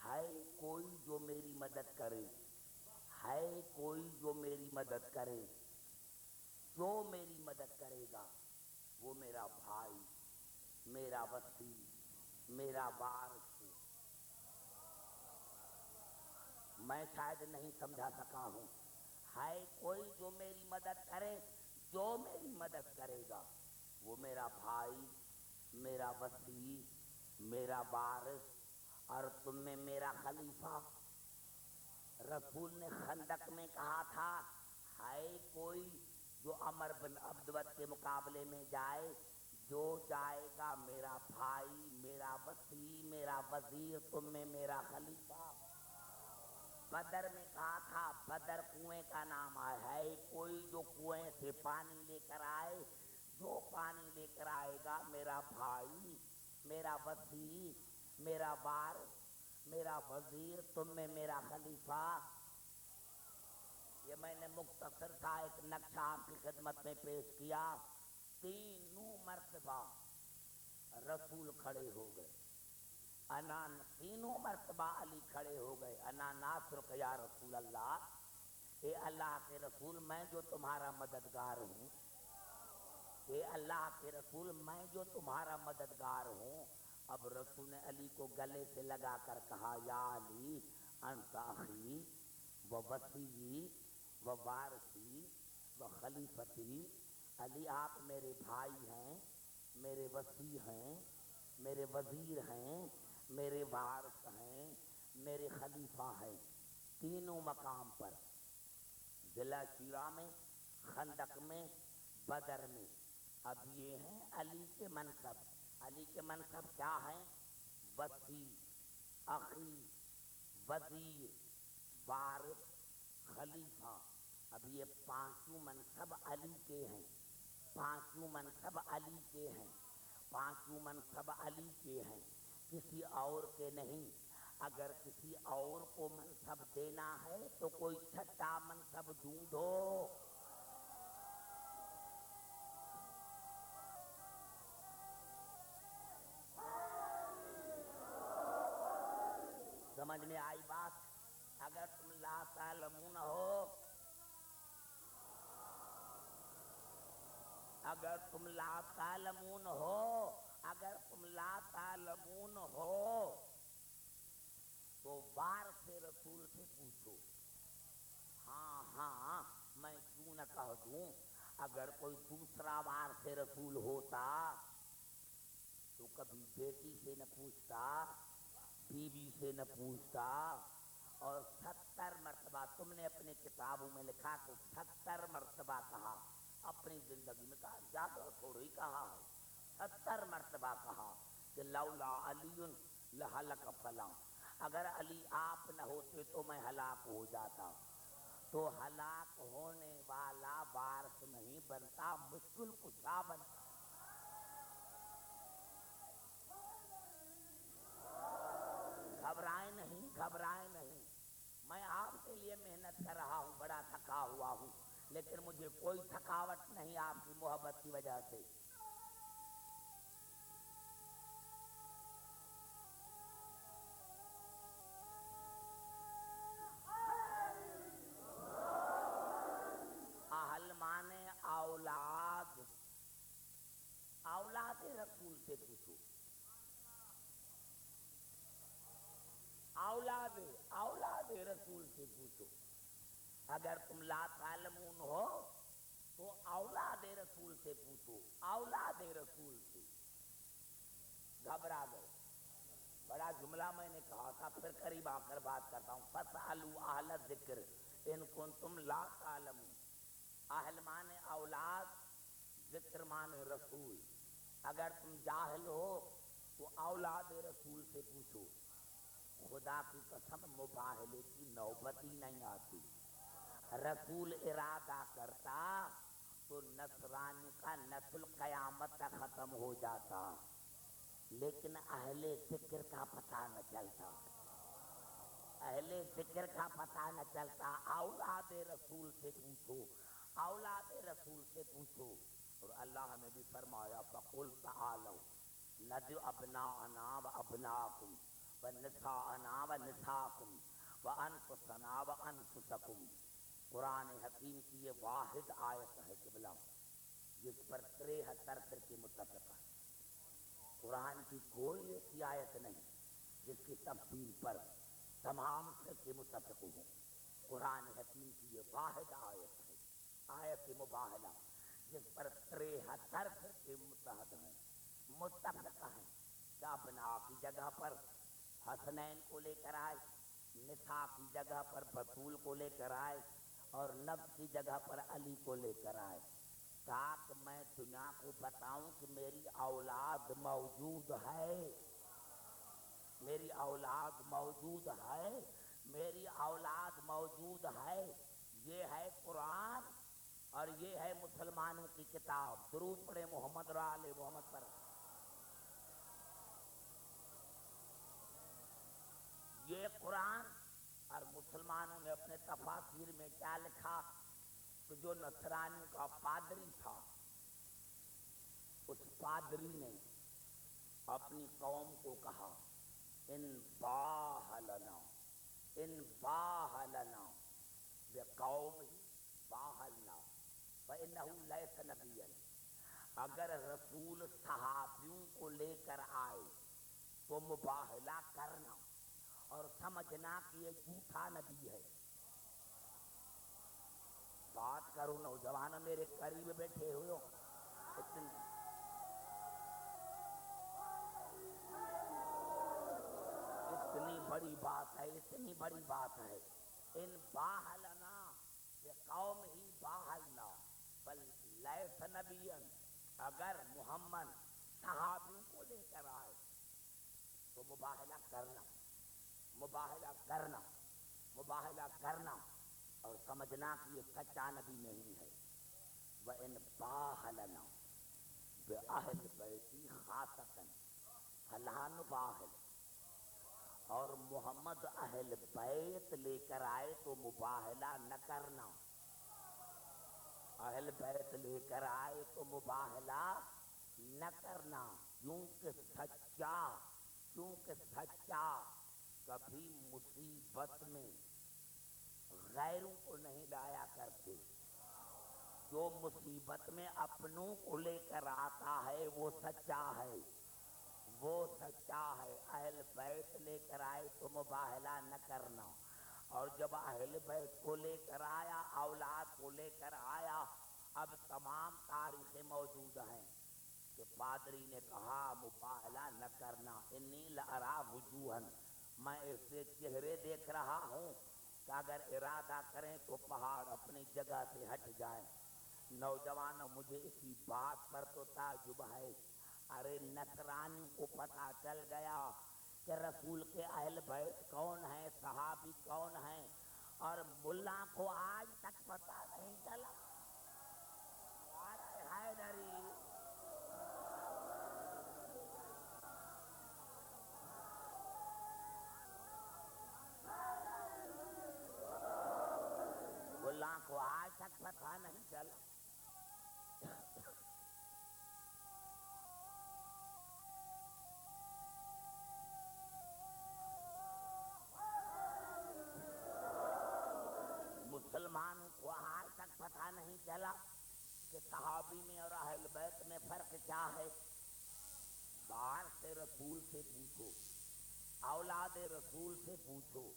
ہے کوئی جو میری مدد کرے، ہے کوئی جو میری مدد کرے، جو میری مدد کرے گا وہ میرا بھائی، میرا وصی، میرا وارث۔ میں شاید نہیں سمجھا سکا ہوں، ہے کوئی جو میری مدد کرے، جو میری مدد کرے گا وہ میرا بھائی، میرا وصی، میرا وارث، اور تم میں میرا خلیفہ۔ رسول نے خندق میں کہا تھا ہے کوئی جو عمر بن عبدوت کے مقابلے میں جائے، جو جائے گا میرا بھائی، میرا وصی، میرا وزیر، تم میں میرا خلیفہ۔ بدر میں کہا تھا، بدر کنویں کا نام ہے کوئی جو کنویں سے پانی لے کر آئے، جو پانی لے کر آئے گا میرا بھائی، میرا وصی، میرا وارث، میرا وزیر، تم میں میرا خلیفہ۔ یہ میں نے مختصر سا ایک نقشہ آپ کی خدمت میں پیش کیا۔ تینوں مرتبہ رسول کھڑے ہو گئے، تینوں مرتبہ علی کھڑے ہو گئے، انا ناصرک یا رسول اللہ، اے اللہ کے رسول میں جو تمہارا مددگار ہوں، اے اللہ کے رسول میں جو تمہارا مددگار ہوں۔ اب رسول نے علی کو گلے سے لگا کر کہا یا علی انت اخی و وصی و وارثی و خلیفتی، علی آپ میرے بھائی ہیں، میرے وصی ہیں، میرے وزیر ہیں، میرے وارث ہیں، میرے خلیفہ ہیں، تینوں مقام پر، ضلع شیرہ میں، خندق میں، بدر میں۔ اب یہ ہیں علی کے منصب۔ علی کے منصب کیا ہیں؟ وصی، اخی، وزیر، وارث، خلیفہ۔ اب یہ پانچوں منصب علی کے ہیں، پانچوں منصب علی کے ہیں، پانچوں منصب علی کے ہیں، کسی اور کے نہیں۔ اگر کسی اور کو منصب دینا ہے تو کوئی چھٹا منصب ڈھونڈو۔ سمجھ میں آئی بات؟ اگر تم لا تعلمون ہو، اگر تم لا تعلمون ہو، اگر تم لا تعلمون ہو تو وارث رسول سے پوچھو۔ ہاں ہاں میں کیوں نہ کہہ دوں، اگر کوئی دوسرا وارث رسول ہوتا تو کبھی بیٹی سے نہ پوچھتا، بیوی سے نہ پوچھتا، اور 70 مرتبہ تم نے اپنے کتابوں میں لکھا تو 70 مرتبہ کہا، اپنی زندگی میں کہا، زیادہ تھوڑی کہا ہے، 70 مرتبہ کہا کہ لولا علی لہلک فلاں، اگر علی آپ نہ ہوتے تو میں ہلاک ہو جاتا۔ تو ہلاک ہونے والا وارث نہیں بنتا، مشکل کشا بنتا۔ گھبرائیں نہیں، گھبرائیں نہیں، میں آپ کے لیے محنت کر رہا ہوں، بڑا تھکا ہوا ہوں، لیکن مجھے کوئی تھکاوٹ نہیں آپ کی محبت کی وجہ سے۔ اہل مانے اولاد، اولاد رسول سے پوچھو، اولاد رسول سے پوچھو۔ اگر تم لا تعلمون ہو تو اولاد رسول سے پوچھو، اولاد رسول سے۔ گھبرا گئے، بڑا جملہ میں نے کہا تھا، پھر قریب آ کر بات کرتا ہوں۔ فَاسْأَلُوا أَهْلَ الذِّكْرِ إِن كُنتُمْ لَا تَعْلَمُونَ۔ اہل مانے اولاد، ذکر مانے رسول۔ اگر تم جاہل ہو تو اولاد رسول سے پوچھو۔ خدا کی قسم مباہلے کی نوبت ہی نہیں آتی۔ رسول ارادہ کرتا تو نصرانی کا نسل قیامت تک ختم ہو جاتا، لیکن اہل ذکر کا پتہ نہ چلتا، اہل ذکر کا پتہ نہ چلتا۔ اولاد رسول سے پوچھو، اولاد رسول سے پوچھو۔ اور اللہ نے بھی فرمایا فَقُلْ تَعَالَوْا نَدْعُ أَبْنَاءَنَا وَأَبْنَاءَكُمْ وَنِسَاءَنَا وَنِسَاءَكُمْ وَأَنفُسَنَا وَأَنفُسَكُمْ۔ قرآن حکیم کی یہ واحد آیت ہے قبلہ، جس پر 73 فرقے متفق ہیں۔ قرآن کی کوئی ایسی آیت نہیں جس کی تفسیر پر تمام فرقے متفق ہوں۔ قرآن حکیم کی یہ واحد آیت ہے، آیت مباہلہ، جس پر 73 فرقے متحد ہیں، متفق ہیں کہ ابنا کی جگہ پر حسنین کو لے کر آئے، نساء کی جگہ پر بطول کو لے کر آئے، اور نفس کی جگہ پر علی کو لے کر آئے، تاکہ میں دنیا کو بتاؤں کہ میری اولاد موجود ہے، میری اولاد موجود ہے، میری اولاد موجود ہے۔ یہ ہے قرآن اور یہ ہے مسلمانوں کی کتاب۔ درود پڑھے محمد اور آل محمد پر۔ یہ قرآن اور مسلمانوں نے اپنے تفاسیر میں کیا لکھا کہ جو نصرانی کا پادری تھا، اس پادری نے اپنی قوم کو کہا ان باہ لنا، ان باہ لنا بقوم باہلنا فإنہ لیس نبیا۔ اگر رسول صحابیوں کو لے کر آئے تو مباہلہ کرنا اور سمجھنا کہ یہ جھوٹا نبی ہے۔ بات کرو نوجوانوں میرے قریب بیٹھے ہوئے ہو، اتنی بڑی بات ہے، اتنی بڑی بات ہے۔ ان باہلنا قوم ہی باہلنا بل لیس نبیا۔ اگر محمد صحابیوں کو لے کر آئے تو مباہلہ کرنا، مباہلہ کرنا، مباہلہ کرنا اور سمجھنا کہ یہ سچا نبی نہیں ہے۔ وَإِن بَاهَلَنَا بِأَهْلِ بَيْتِي خَاصَةً فَلَا نُبَاهِلُ۔ اور محمد اہل بیت لے کر آئے تو مباہلہ نہ کرنا، اہل بیت لے کر آئے تو مباہلہ نہ کرنا، کیونکہ سچا کبھی مصیبت میں غیروں کو نہیں لایا کرتے۔ جو مصیبت میں اپنوں کو لے کر آتا ہے وہ سچا ہے، وہ سچا ہے۔ اہل بیت لے کر آئے تو مباہلہ نہ کرنا، اور جب اہل بیت کو لے کر آیا، اولاد کو لے کر آیا، اب تمام تاریخیں موجود ہیں کہ پادری نے کہا مباہلہ نہ کرنا۔ انی لارا وجوہا، میں ایسے چہرے دیکھ رہا ہوں کہ اگر ارادہ کریں تو پہاڑ اپنی جگہ سے ہٹ جائیں۔ نوجوانوں مجھے اسی بات پر تو تعجب ہے، ارے نصرانی کو پتہ چل گیا کہ رسول کے اہل بیت کون ہیں، صحابی کون ہیں، اور ملا کو آج تک پتہ نہیں چلا۔ حیدری ملا کو آج تک پتہ نہیں چلا۔ مسلمانوں کو آج تک پتہ نہیں چلا کہ صحابی میں اور اہل بیت میں فرق کیا ہے۔ باہر سے رسول سے پوچھو، اولاد رسول سے پوچھو،